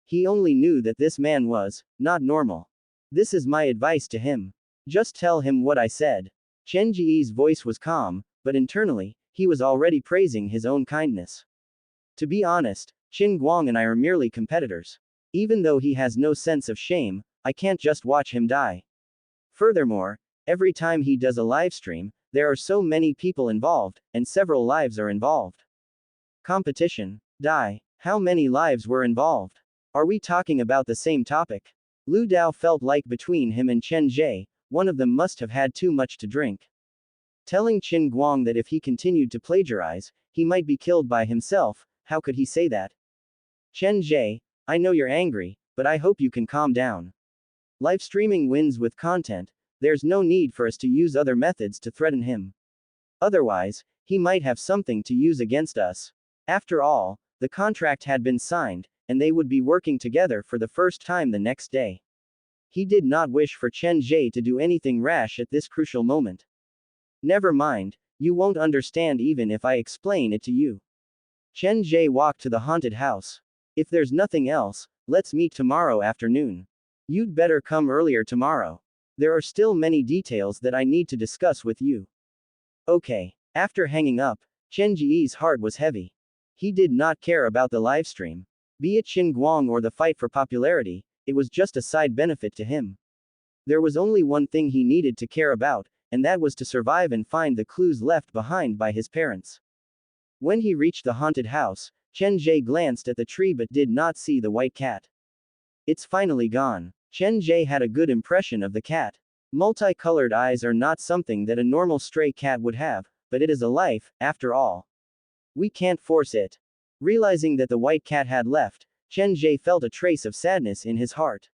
He only knew that this man was not normal. This is my advice to him. Just tell him what I said. Chen Ge's voice was calm, but internally, he was already praising his own kindness. To be honest, Qin Guang and I are merely competitors. Even though he has no sense of shame, I can't just watch him die. Furthermore, every time he does a livestream, there are so many people involved, and several lives are involved. Competition. Die. How many lives were involved? Are we talking about the same topic? Lu Dao felt like between him and Chen Ge, one of them must have had too much to drink. Telling Qin Guang that if he continued to plagiarize, he might be killed by himself, how could he say that? Chen Ge, I know you're angry, but I hope you can calm down. Live streaming wins with content, there's no need for us to use other methods to threaten him. Otherwise, he might have something to use against us. After all, the contract had been signed, and they would be working together for the first time the next day. He did not wish for Chen Ge to do anything rash at this crucial moment. Never mind, you won't understand even if I explain it to you. Chen Ge walked to the haunted house. If there's nothing else, let's meet tomorrow afternoon. You'd better come earlier tomorrow. There are still many details that I need to discuss with you. Okay. After hanging up, Chen Ge's heart was heavy. He did not care about the livestream. Be it Qin Guang or the fight for popularity, it was just a side benefit to him. There was only one thing he needed to care about, and that was to survive and find the clues left behind by his parents. When he reached the haunted house, Chen Ge glanced at the tree but did not see the white cat. It's finally gone. Chen Ge had a good impression of the cat. Multicolored eyes are not something that a normal stray cat would have, but it is a life, after all. We can't force it. Realizing that the white cat had left, Chen Ge felt a trace of sadness in his heart.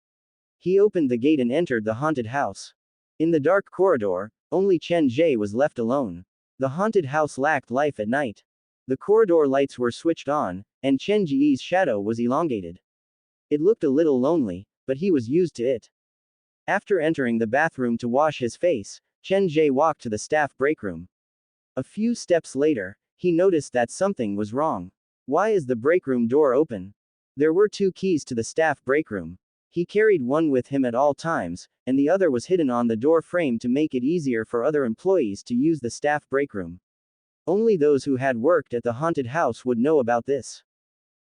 He opened the gate and entered the haunted house. In the dark corridor, only Chen Ge was left alone. The haunted house lacked life at night. The corridor lights were switched on, and Chen Ge's shadow was elongated. It looked a little lonely, but he was used to it. After entering the bathroom to wash his face, Chen Ge walked to the staff break room. A few steps later, he noticed that something was wrong. Why is the break room door open? There were 2 keys to the staff break room. He carried one with him at all times, and the other was hidden on the door frame to make it easier for other employees to use the staff break room. Only those who had worked at the haunted house would know about this.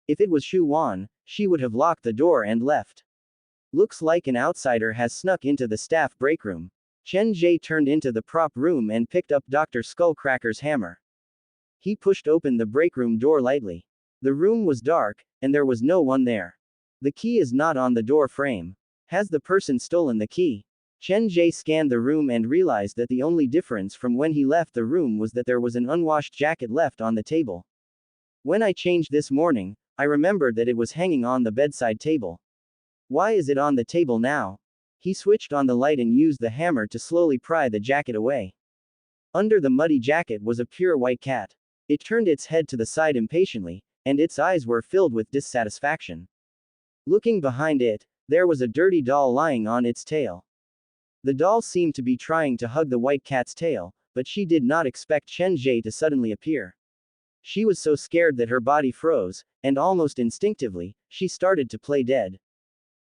If it was Xu Wan, she would have locked the door and left. Looks like an outsider has snuck into the staff break room. Chen Ge turned into the prop room and picked up Dr. Skullcracker's hammer. He pushed open the break room door lightly. The room was dark, and there was no one there. The key is not on the door frame. Has the person stolen the key? Chen Ge scanned the room and realized that the only difference from when he left the room was that there was an unwashed jacket left on the table. When I changed this morning, I remembered that it was hanging on the bedside table. Why is it on the table now? He switched on the light and used the hammer to slowly pry the jacket away. Under the muddy jacket was a pure white cat. It turned its head to the side impatiently, and its eyes were filled with dissatisfaction. Looking behind it, there was a dirty doll lying on its tail. The doll seemed to be trying to hug the white cat's tail, but she did not expect Chen Ge to suddenly appear. She was so scared that her body froze, and almost instinctively, she started to play dead.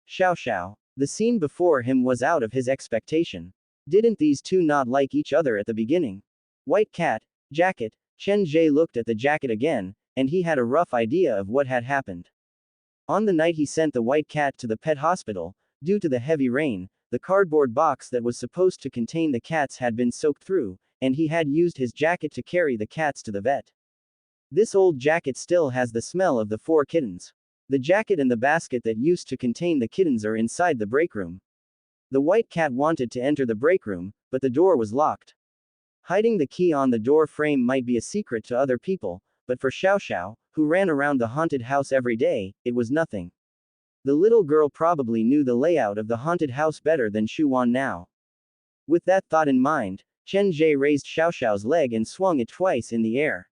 Xiao Xiao. The scene before him was out of his expectation. Didn't these two not like each other at the beginning? White cat, jacket. Chen Ge looked at the jacket again, and he had a rough idea of what had happened. On the night he sent the white cat to the pet hospital, due to the heavy rain, the cardboard box that was supposed to contain the cats had been soaked through, and he had used his jacket to carry the cats to the vet. This old jacket still has the smell of the 4 kittens. The jacket and the basket that used to contain the kittens are inside the break room. The white cat wanted to enter the break room, but the door was locked. Hiding the key on the door frame might be a secret to other people, but for Xiao Xiao, who ran around the haunted house every day, it was nothing. The little girl probably knew the layout of the haunted house better than Xu Wan now. With that thought in mind, Chen Ge raised Xiao Xiao's leg and swung it twice in the air.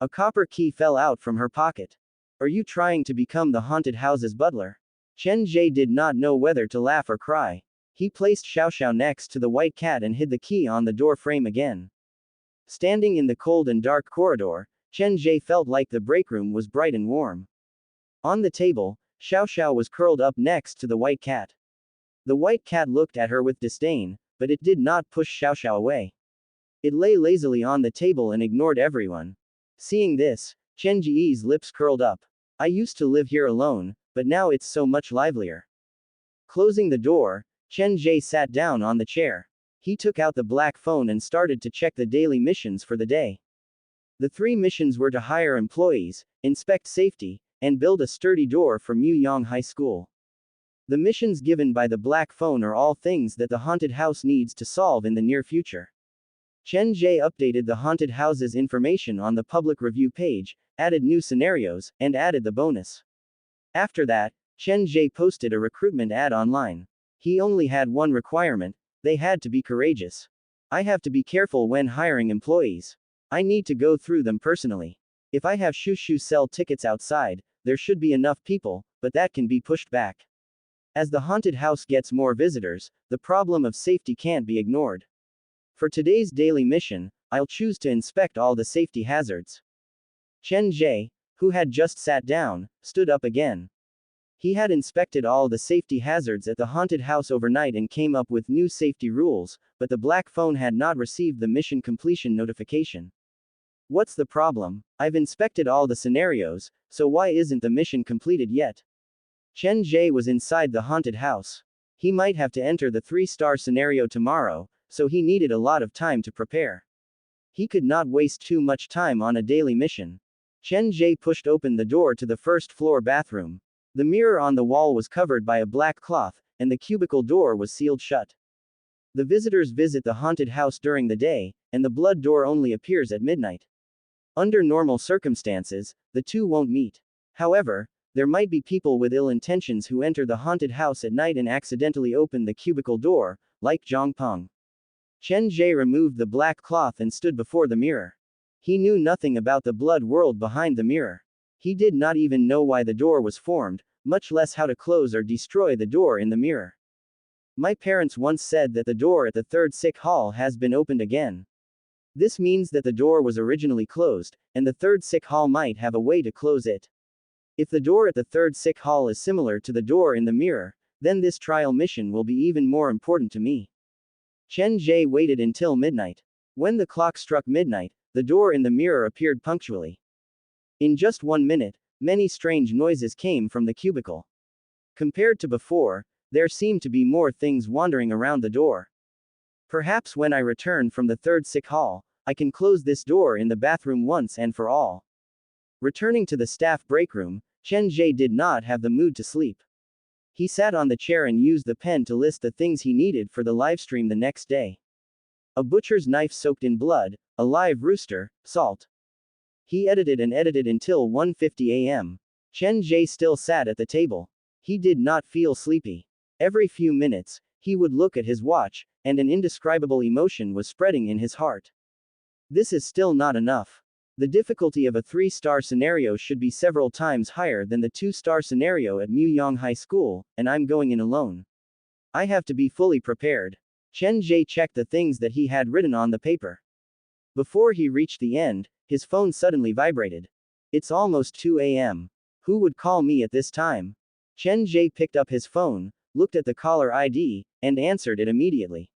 A copper key fell out from her pocket. Are you trying to become the haunted house's butler? Chen Ge did not know whether to laugh or cry. He placed Xiao Xiao next to the white cat and hid the key on the door frame again. Standing in the cold and dark corridor, Chen Ge felt like the break room was bright and warm. On the table, Xiao Xiao was curled up next to the white cat. The white cat looked at her with disdain, but it did not push Xiao Xiao away. It lay lazily on the table and ignored everyone. Seeing this, Chen Ge's lips curled up. I used to live here alone, but now it's so much livelier. Closing the door, Chen Ge sat down on the chair. He took out the black phone and started to check the daily missions for the day. The 3 missions were to hire employees, inspect safety, and build a sturdy door for Muyang High School. The missions given by the black phone are all things that the haunted house needs to solve in the near future. Chen Ge updated the haunted house's information on the public review page, added new scenarios, and added the bonus. After that, Chen Ge posted a recruitment ad online. He only had one requirement: they had to be courageous. I have to be careful when hiring employees. I need to go through them personally. If I have Shushu sell tickets outside, there should be enough people, but that can be pushed back. As the haunted house gets more visitors, the problem of safety can't be ignored. For today's daily mission, I'll choose to inspect all the safety hazards. Chen Ge, who had just sat down, stood up again. He had inspected all the safety hazards at the haunted house overnight and came up with new safety rules, but the black phone had not received the mission completion notification. What's the problem? I've inspected all the scenarios, so why isn't the mission completed yet? Chen Ge was inside the haunted house. He might have to enter the 3-star scenario tomorrow, so he needed a lot of time to prepare. He could not waste too much time on a daily mission. Chen Ge pushed open the door to the first-floor bathroom. The mirror on the wall was covered by a black cloth, and the cubicle door was sealed shut. The visitors visit the haunted house during the day, and the blood door only appears at midnight. Under normal circumstances, the two won't meet. However, there might be people with ill intentions who enter the haunted house at night and accidentally open the cubicle door, like Zhang Peng. Chen Ge removed the black cloth and stood before the mirror. He knew nothing about the blood world behind the mirror. He did not even know why the door was formed, much less how to close or destroy the door in the mirror. My parents once said that the door at the third sick hall has been opened again. This means that the door was originally closed, and the third sick hall might have a way to close it. If the door at the third sick hall is similar to the door in the mirror, then this trial mission will be even more important to me. Chen Ge waited until midnight. When the clock struck midnight, the door in the mirror appeared punctually. In just 1 minute, many strange noises came from the cubicle. Compared to before, there seemed to be more things wandering around the door. Perhaps when I return from the third sick hall, I can close this door in the bathroom once and for all. Returning to the staff break room, Chen Ge did not have the mood to sleep. He sat on the chair and used the pen to list the things he needed for the livestream the next day. A butcher's knife soaked in blood, a live rooster, salt. He edited and edited until 1:50 a.m. Chen Ge still sat at the table. He did not feel sleepy. Every few minutes, he would look at his watch, and an indescribable emotion was spreading in his heart. This is still not enough. The difficulty of a 3-star scenario should be several times higher than the 2-star scenario at Muyang High School, and I'm going in alone. I have to be fully prepared. Chen Ge checked the things that he had written on the paper. Before he reached the end, his phone suddenly vibrated. It's almost 2 a.m. Who would call me at this time? Chen Ge picked up his phone, looked at the caller ID, and answered it immediately.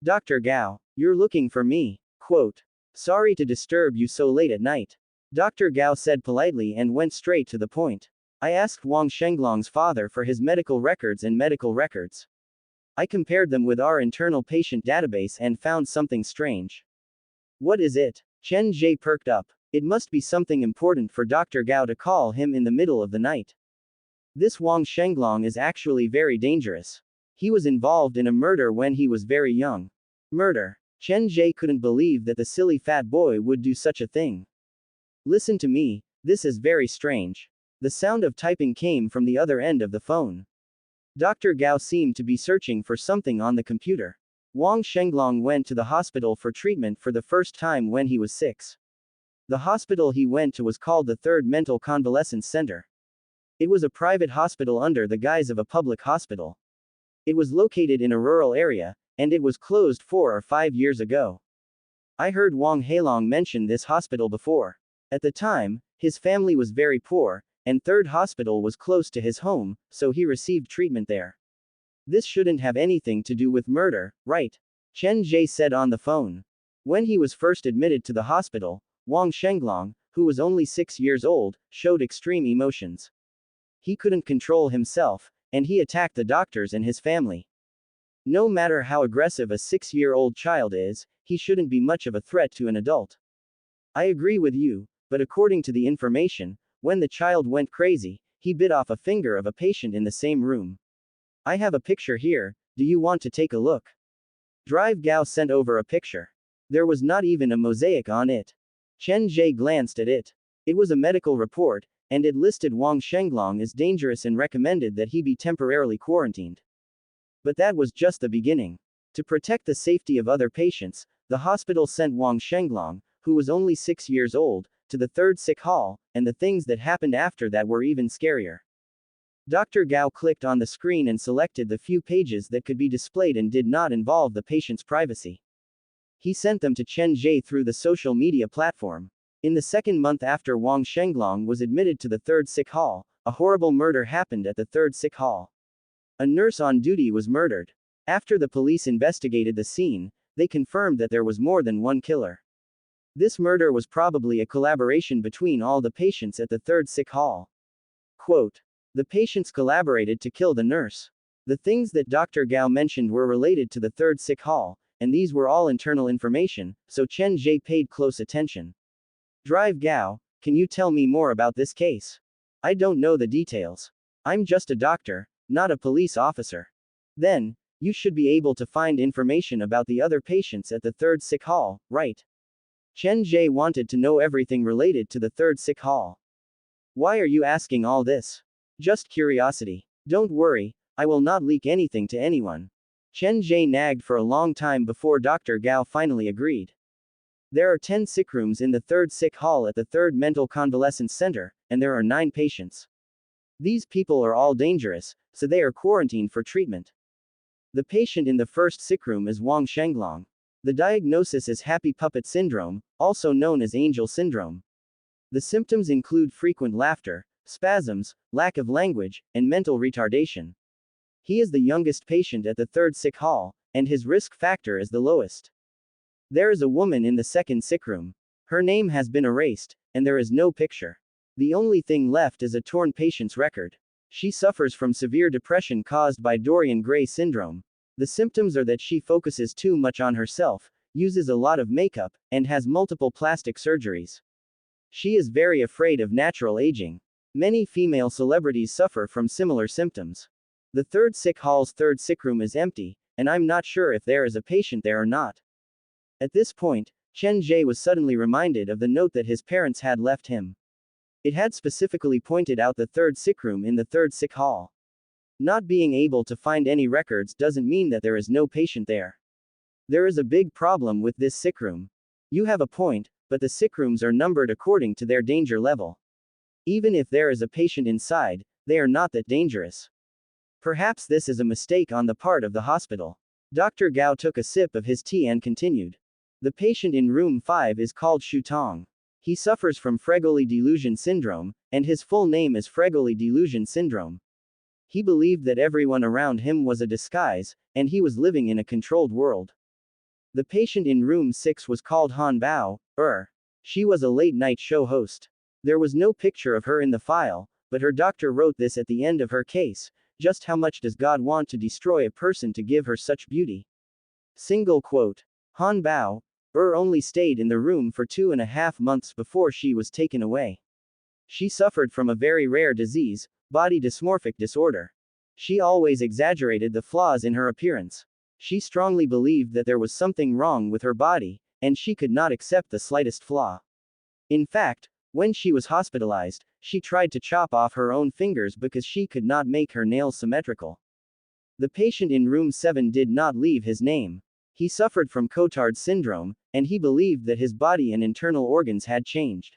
Dr. Gao, you're looking for me. Quote. Sorry to disturb you so late at night. Dr. Gao said politely and went straight to the point. I asked Wang Shenglong's father for his medical records and medical records. I compared them with our internal patient database and found something strange. What is it? Chen Ge perked up. It must be something important for Dr. Gao to call him in the middle of the night. This Wang Shenglong is actually very dangerous. He was involved in a murder when he was very young. Murder. Chen Ge couldn't believe that the silly fat boy would do such a thing. Listen to me, this is very strange. The sound of typing came from the other end of the phone. Dr. Gao seemed to be searching for something on the computer. Wang Shenglong went to the hospital for treatment for the first time when he was 6. The hospital he went to was called the Third Mental Convalescence Center. It was a private hospital under the guise of a public hospital. It was located in a rural area, and it was closed 4 or 5 years ago. I heard Wang Heilong mention this hospital before. At the time, his family was very poor, and Third Hospital was close to his home, so he received treatment there. This shouldn't have anything to do with murder, right? Chen Ge said on the phone. When he was first admitted to the hospital, Wang Shenglong, who was only 6 years old, showed extreme emotions. He couldn't control himself, and he attacked the doctors and his family. No matter how aggressive a 6-year-old child is, he shouldn't be much of a threat to an adult. I agree with you, but according to the information, when the child went crazy, he bit off a finger of a patient in the same room. I have a picture here, do you want to take a look? Drive Gao sent over a picture. There was not even a mosaic on it. Chen Ge glanced at it. It was a medical report, and it listed Wang Shenglong as dangerous and recommended that he be temporarily quarantined. But that was just the beginning. To protect the safety of other patients, the hospital sent Wang Shenglong, who was only 6 years old, to the third sick hall, and the things that happened after that were even scarier. Dr. Gao clicked on the screen and selected the few pages that could be displayed and did not involve the patient's privacy. He sent them to Chen Ge through the social media platform. In the second month after Wang Shenglong was admitted to the third sick hall, a horrible murder happened at the third sick hall. A nurse on duty was murdered. After the police investigated the scene, they confirmed that there was more than one killer. This murder was probably a collaboration between all the patients at the third sick hall. Quote. The patients collaborated to kill the nurse. The things that Dr. Gao mentioned were related to the third sick hall, and these were all internal information, so Chen Ge paid close attention. Drive Gao, can you tell me more about this case? I don't know the details. I'm just a doctor, not a police officer. Then, you should be able to find information about the other patients at the third sick hall, right? Chen Ge wanted to know everything related to the third sick hall. Why are you asking all this? Just curiosity. Don't worry, I will not leak anything to anyone. Chen Ge nagged for a long time before Dr. Gao finally agreed. There are 10 sick rooms in the third sick hall at the third mental convalescence center, and there are 9 patients. These people are all dangerous, so they are quarantined for treatment. The patient in the first sick room is Wang Shenglong. The diagnosis is happy puppet syndrome, also known as angel syndrome. The symptoms include frequent laughter, spasms, lack of language, and mental retardation. He is the youngest patient at the third sick hall, and his risk factor is the lowest. There is a woman in the second sick room. Her name has been erased, and there is no picture. The only thing left is a torn patient's record. She suffers from severe depression caused by Dorian Gray syndrome. The symptoms are that she focuses too much on herself, uses a lot of makeup, and has multiple plastic surgeries. She is very afraid of natural aging. Many female celebrities suffer from similar symptoms. The third sick hall's third sick room is empty, and I'm not sure if there is a patient there or not. At this point, Chen Ge was suddenly reminded of the note that his parents had left him. It had specifically pointed out the third sick room in the third sick hall. Not being able to find any records doesn't mean that there is no patient there. There is a big problem with this sick room. You have a point, but the sick rooms are numbered according to their danger level. Even if there is a patient inside, they are not that dangerous. Perhaps this is a mistake on the part of the hospital. Dr. Gao took a sip of his tea and continued. The patient in room 5 is called Shu Tong. He suffers from Fregoli delusion syndrome, and his full name is Fregoli delusion syndrome. He believed that everyone around him was a disguise, and he was living in a controlled world. The patient in room 6 was called Han Bao. She was a late-night show host. There was no picture of her in the file, but her doctor wrote this at the end of her case. Just how much does God want to destroy a person to give her such beauty? Single quote. Han Bao only stayed in the room for 2.5 months before she was taken away. She suffered from a very rare disease, body dysmorphic disorder. She always exaggerated the flaws in her appearance. She strongly believed that there was something wrong with her body, and she could not accept the slightest flaw. In fact, when she was hospitalized, she tried to chop off her own fingers because she could not make her nails symmetrical. The patient in room 7 did not leave his name. He suffered from Cotard syndrome, and he believed that his body and internal organs had changed.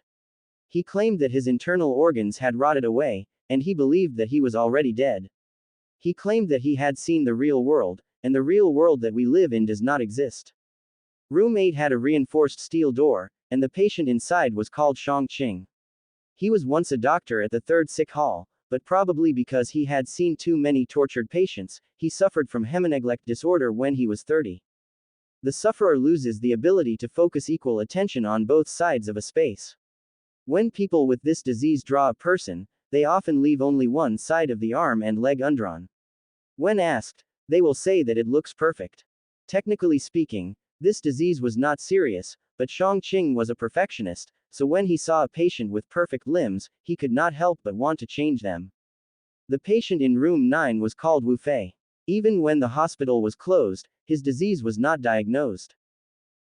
He claimed that his internal organs had rotted away, and he believed that he was already dead. He claimed that he had seen the real world, and the real world that we live in does not exist. Room 8 had a reinforced steel door, and the patient inside was called Shang Qing. He was once a doctor at the third sick hall, but probably because he had seen too many tortured patients, he suffered from hemineglect disorder when he was 30. The sufferer loses the ability to focus equal attention on both sides of a space. When people with this disease draw a person, they often leave only one side of the arm and leg undrawn. When asked, they will say that it looks perfect. Technically speaking, this disease was not serious, but Shang Qing was a perfectionist, so when he saw a patient with perfect limbs, he could not help but want to change them. The patient in room 9 was called Wu Fei. Even when the hospital was closed, his disease was not diagnosed.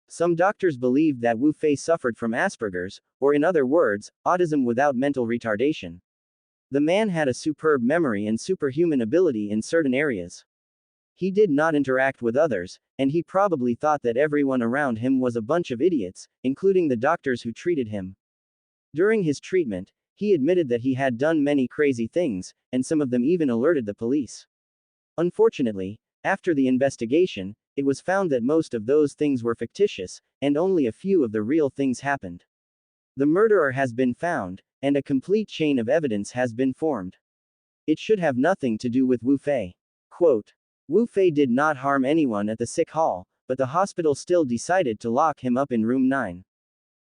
Some doctors believed that Wu Fei suffered from Asperger's, or in other words, autism without mental retardation. The man had a superb memory and superhuman ability in certain areas. He did not interact with others, and he probably thought that everyone around him was a bunch of idiots, including the doctors who treated him. During his treatment, he admitted that he had done many crazy things, and some of them even alerted the police. Unfortunately, after the investigation, it was found that most of those things were fictitious, and only a few of the real things happened. The murderer has been found, and a complete chain of evidence has been formed. It should have nothing to do with Wu Fei. Quote, Wu Fei did not harm anyone at the sick hall, but the hospital still decided to lock him up in room 9.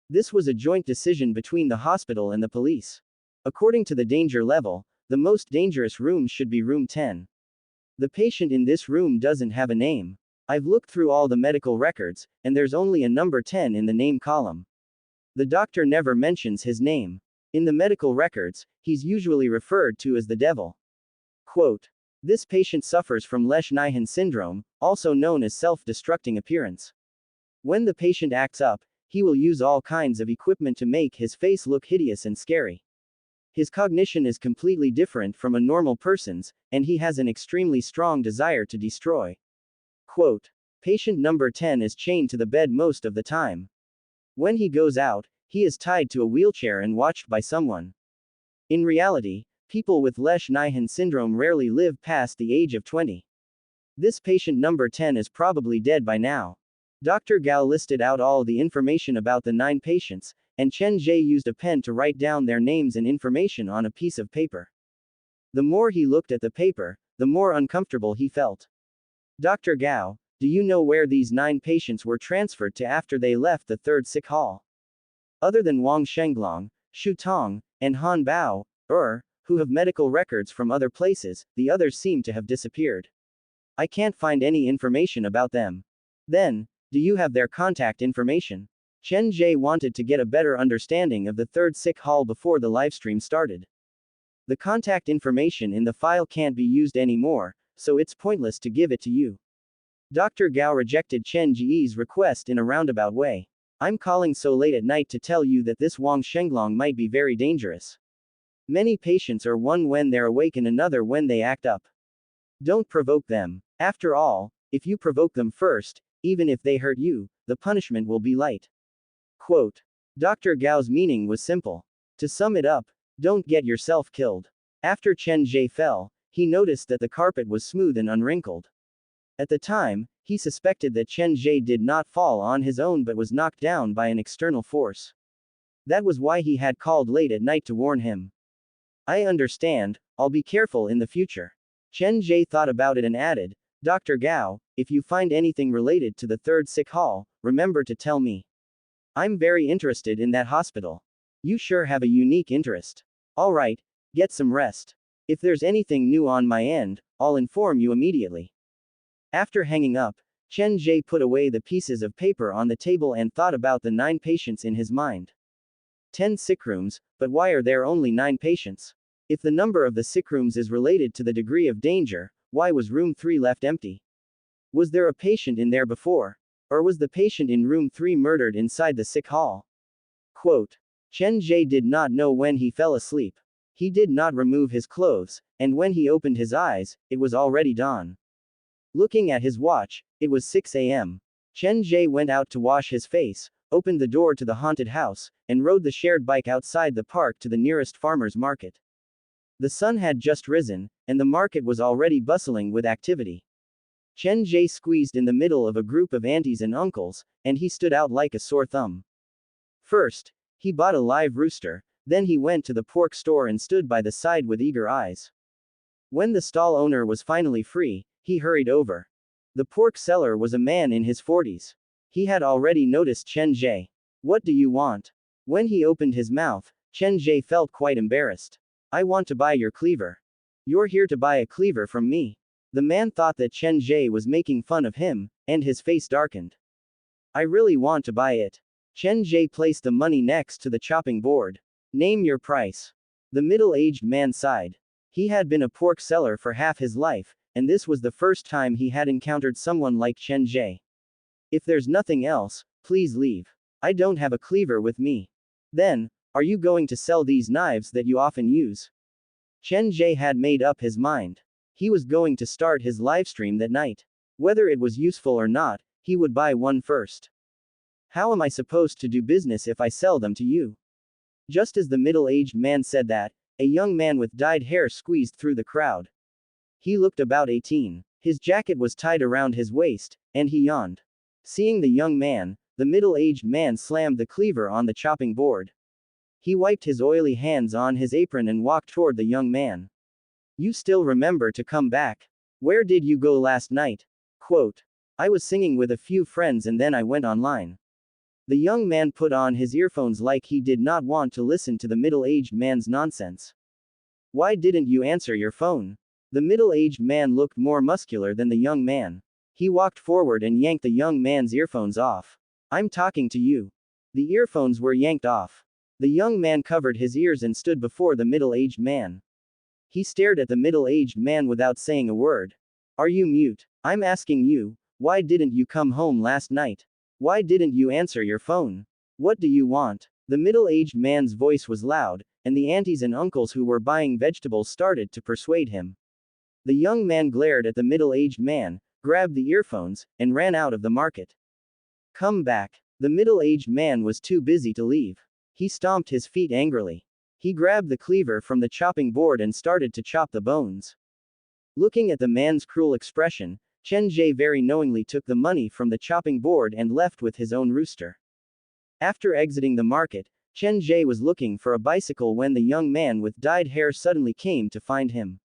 This was a joint decision between the hospital and the police. According to the danger level, the most dangerous room should be room 10. The patient in this room doesn't have a name. I've looked through all the medical records, and there's only a number 10 in the name column. The doctor never mentions his name. In the medical records, he's usually referred to as the devil. Quote, this patient suffers from Lesch-Nyhan syndrome, also known as self-destructing appearance. When the patient acts up, he will use all kinds of equipment to make his face look hideous and scary. His cognition is completely different from a normal person's, and he has an extremely strong desire to destroy. Quote, patient number 10 is chained to the bed most of the time. When he goes out, he is tied to a wheelchair and watched by someone. In reality, people with Lesch-Nyhan syndrome rarely live past the age of 20. This patient number 10 is probably dead by now. Dr. Gao listed out all the information about the 9 patients, and Chen Ge used a pen to write down their names and information on a piece of paper. The more he looked at the paper, the more uncomfortable he felt. Dr. Gao, do you know where these 9 patients were transferred to after they left the 3rd sick hall? Other than Wang Shenglong, Xu Tong, and Han Bao, who have medical records from other places, the others seem to have disappeared. I can't find any information about them. Then, do you have their contact information? Chen Ge wanted to get a better understanding of the 3rd sick hall before the livestream started. The contact information in the file can't be used anymore, so it's pointless to give it to you. Dr. Gao rejected Chen Ge's request in a roundabout way. I'm calling so late at night to tell you that this Wang Shenglong might be very dangerous. Many patients are one when they're awake and another when they act up. Don't provoke them. After all, if you provoke them first, even if they hurt you, the punishment will be light. Quote, Dr. Gao's meaning was simple. To sum it up, don't get yourself killed. After Chen Ge fell, he noticed that the carpet was smooth and unwrinkled. At the time, he suspected that Chen Ge did not fall on his own but was knocked down by an external force. That was why he had called late at night to warn him. I understand, I'll be careful in the future. Chen Ge thought about it and added, Dr. Gao, if you find anything related to the 3rd sick hall, remember to tell me. I'm very interested in that hospital. You sure have a unique interest. Alright, get some rest. If there's anything new on my end, I'll inform you immediately. After hanging up, Chen Ge put away the pieces of paper on the table and thought about the 9 patients in his mind. 10 sick rooms, but why are there only 9 patients? If the number of the sick rooms is related to the degree of danger, why was room 3 left empty? Was there a patient in there before? Or was the patient in room 3 murdered inside the sick hall? Quote, Chen Ge did not know when he fell asleep. He did not remove his clothes, and when he opened his eyes, it was already dawn. Looking at his watch, it was 6 a.m. Chen Ge went out to wash his face, opened the door to the haunted house, and rode the shared bike outside the park to the nearest farmer's market. The sun had just risen, and the market was already bustling with activity. Chen Ge squeezed in the middle of a group of aunties and uncles, and he stood out like a sore thumb. First, he bought a live rooster, then he went to the pork store and stood by the side with eager eyes. When the stall owner was finally free, he hurried over. The pork seller was a man in his 40s. He had already noticed Chen Ge. What do you want? When he opened his mouth, Chen Ge felt quite embarrassed. I want to buy your cleaver. You're here to buy a cleaver from me. The man thought that Chen Ge was making fun of him, and his face darkened. I really want to buy it. Chen Ge placed the money next to the chopping board. Name your price. The middle-aged man sighed. He had been a pork seller for half his life, and this was the first time he had encountered someone like Chen Ge. If there's nothing else, please leave. I don't have a cleaver with me. Then, are you going to sell these knives that you often use? Chen Ge had made up his mind. He was going to start his livestream that night. Whether it was useful or not, he would buy one first. How am I supposed to do business if I sell them to you? Just as the middle-aged man said that, a young man with dyed hair squeezed through the crowd. He looked about 18. His jacket was tied around his waist, and he yawned. Seeing the young man, the middle-aged man slammed the cleaver on the chopping board. He wiped his oily hands on his apron and walked toward the young man. You still remember to come back? Where did you go last night? Quote. I was singing with a few friends and then I went online. The young man put on his earphones like he did not want to listen to the middle-aged man's nonsense. Why didn't you answer your phone? The middle-aged man looked more muscular than the young man. He walked forward and yanked the young man's earphones off. I'm talking to you. The earphones were yanked off. The young man covered his ears and stood before the middle-aged man. He stared at the middle-aged man without saying a word. Are you mute? I'm asking you, why didn't you come home last night? Why didn't you answer your phone? What do you want? The middle-aged man's voice was loud, and the aunties and uncles who were buying vegetables started to persuade him. The young man glared at the middle-aged man, grabbed the earphones, and ran out of the market. Come back. The middle-aged man was too busy to leave. He stomped his feet angrily. He grabbed the cleaver from the chopping board and started to chop the bones. Looking at the man's cruel expression, Chen Ge very knowingly took the money from the chopping board and left with his own rooster. After exiting the market, Chen Ge was looking for a bicycle when the young man with dyed hair suddenly came to find him.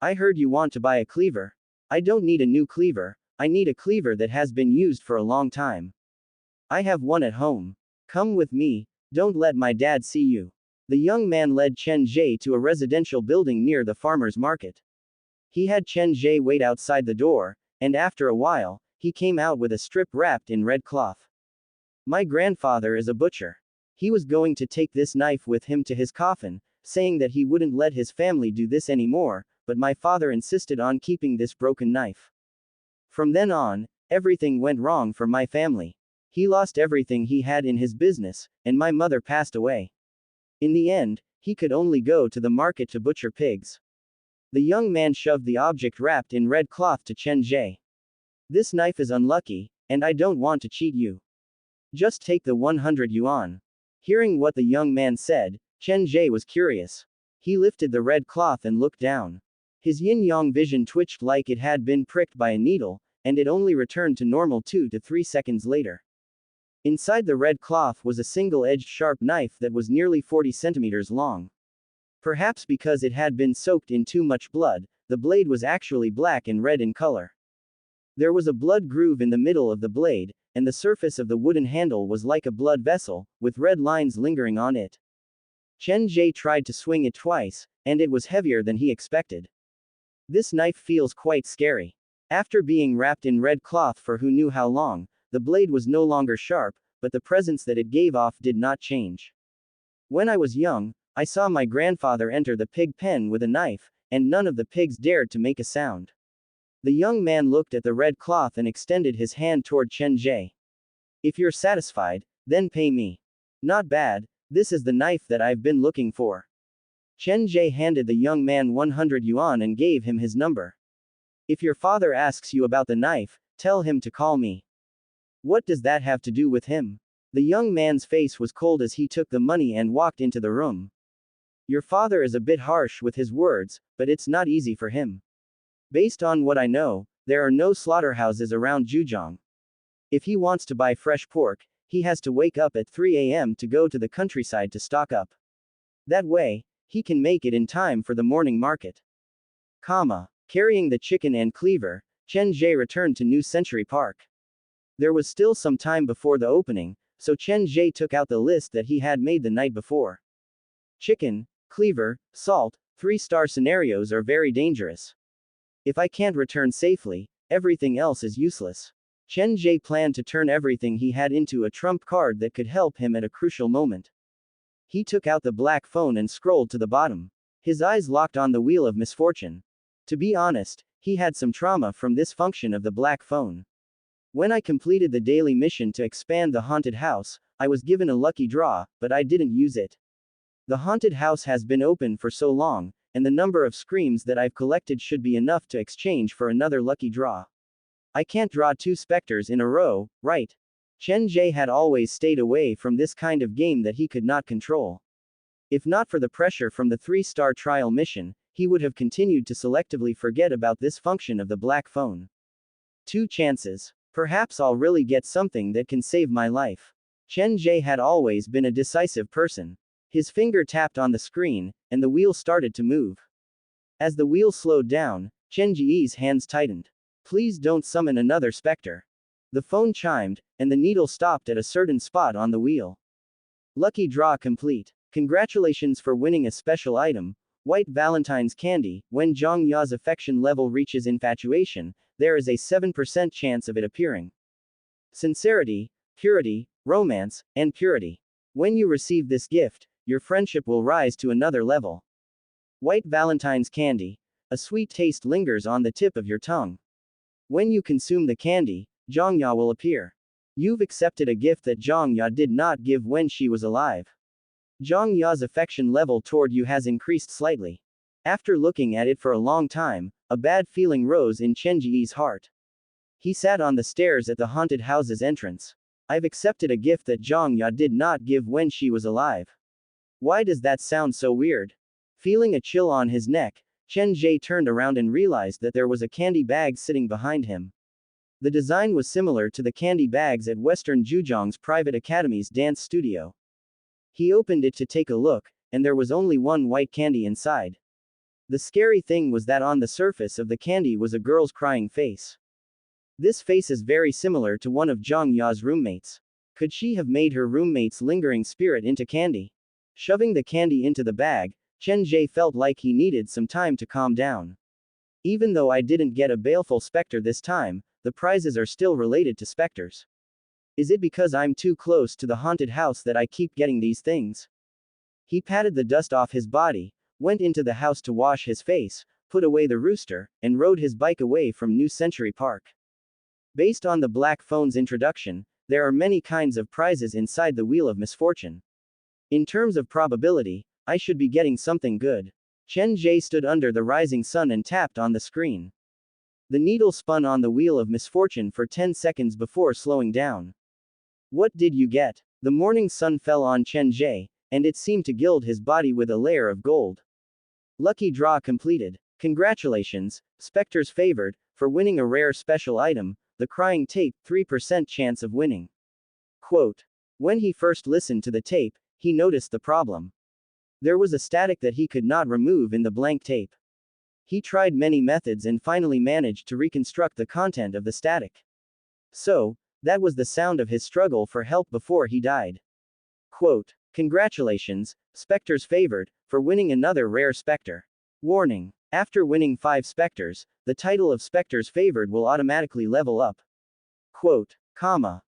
I heard you want to buy a cleaver. I don't need a new cleaver, I need a cleaver that has been used for a long time. I have one at home. Come with me, don't let my dad see you. The young man led Chen Ge to a residential building near the farmer's market. He had Chen Ge wait outside the door, and after a while, he came out with a strip wrapped in red cloth. My grandfather is a butcher. He was going to take this knife with him to his coffin, saying that he wouldn't let his family do this anymore, but my father insisted on keeping this broken knife. From then on, everything went wrong for my family. He lost everything he had in his business, and my mother passed away. In the end, he could only go to the market to butcher pigs. The young man shoved the object wrapped in red cloth to Chen Ge. This knife is unlucky, and I don't want to cheat you. Just take the 100 yuan. Hearing what the young man said, Chen Ge was curious. He lifted the red cloth and looked down. His yin-yang vision twitched like it had been pricked by a needle, and it only returned to normal 2 to 3 seconds later. Inside the red cloth was a single-edged sharp knife that was nearly 40 centimeters long. Perhaps because it had been soaked in too much blood, the blade was actually black and red in color. There was a blood groove in the middle of the blade, and the surface of the wooden handle was like a blood vessel, with red lines lingering on it. Chen Ge tried to swing it twice, and it was heavier than he expected. This knife feels quite scary. After being wrapped in red cloth for who knew how long, the blade was no longer sharp, but the presence that it gave off did not change. When I was young, I saw my grandfather enter the pig pen with a knife, and none of the pigs dared to make a sound. The young man looked at the red cloth and extended his hand toward Chen Ge. If you're satisfied, then pay me. Not bad, this is the knife that I've been looking for. Chen Ge handed the young man 100 yuan and gave him his number. If your father asks you about the knife, tell him to call me. What does that have to do with him? The young man's face was cold as he took the money and walked into the room. Your father is a bit harsh with his words, but it's not easy for him. Based on what I know, there are no slaughterhouses around Zhujiang. If he wants to buy fresh pork, he has to wake up at 3 a.m. to go to the countryside to stock up. That way, he can make it in time for the morning market. Carrying the chicken and cleaver, Chen Ge returned to New Century Park. There was still some time before the opening, so Chen Ge took out the list that he had made the night before. Chicken, cleaver, salt, 3-star scenarios are very dangerous. If I can't return safely, everything else is useless. Chen Ge planned to turn everything he had into a trump card that could help him at a crucial moment. He took out the black phone and scrolled to the bottom. His eyes locked on the wheel of misfortune. To be honest, he had some trauma from this function of the black phone. When I completed the daily mission to expand the haunted house, I was given a lucky draw, but I didn't use it. The haunted house has been open for so long, and the number of screams that I've collected should be enough to exchange for another lucky draw. I can't draw 2 specters in a row, right? Chen Ge had always stayed away from this kind of game that he could not control. If not for the pressure from the 3-star trial mission, he would have continued to selectively forget about this function of the black phone. 2 chances. Perhaps I'll really get something that can save my life. Chen Ge had always been a decisive person. His finger tapped on the screen, and the wheel started to move. As the wheel slowed down, Chen Ge's hands tightened. Please don't summon another specter. The phone chimed, and the needle stopped at a certain spot on the wheel. Lucky draw complete. Congratulations for winning a special item, White Valentine's Candy. When Zhang Ya's affection level reaches infatuation, there is a 7% chance of it appearing. Sincerity, purity, romance, and purity. When you receive this gift, your friendship will rise to another level. White Valentine's Candy. A sweet taste lingers on the tip of your tongue. When you consume the candy, Zhang Ya will appear. You've accepted a gift that Zhang Ya did not give when she was alive. Zhang Ya's affection level toward you has increased slightly. After looking at it for a long time, a bad feeling rose in Chen Ge's heart. He sat on the stairs at the haunted house's entrance. I've accepted a gift that Zhang Ya did not give when she was alive. Why does that sound so weird? Feeling a chill on his neck, Chen Ge turned around and realized that there was a candy bag sitting behind him. The design was similar to the candy bags at Western Zhujiang's private academy's dance studio. He opened it to take a look, and there was only one white candy inside. The scary thing was that on the surface of the candy was a girl's crying face. This face is very similar to one of Zhang Ya's roommates. Could she have made her roommate's lingering spirit into candy? Shoving the candy into the bag, Chen Ge felt like he needed some time to calm down. Even though I didn't get a baleful specter this time, the prizes are still related to specters. Is it because I'm too close to the haunted house that I keep getting these things? He patted the dust off his body, went into the house to wash his face, put away the rooster, and rode his bike away from New Century Park. Based on the black phone's introduction, there are many kinds of prizes inside the Wheel of Misfortune. In terms of probability, I should be getting something good. Chen Ge stood under the rising sun and tapped on the screen. The needle spun on the Wheel of Misfortune for 10 seconds before slowing down. What did you get? The morning sun fell on Chen Ge, and it seemed to gild his body with a layer of gold. Lucky draw completed. Congratulations, specters favored, for winning a rare special item, the crying tape, 3% chance of winning. Quote. When he first listened to the tape, he noticed the problem. There was a static that he could not remove in the blank tape. He tried many methods and finally managed to reconstruct the content of the static. So, that was the sound of his struggle for help before he died. Quote. Congratulations, specters favored, for winning another rare specter. Warning. After winning 5 specters, the title of specters favored will automatically level up. Quote. Comma.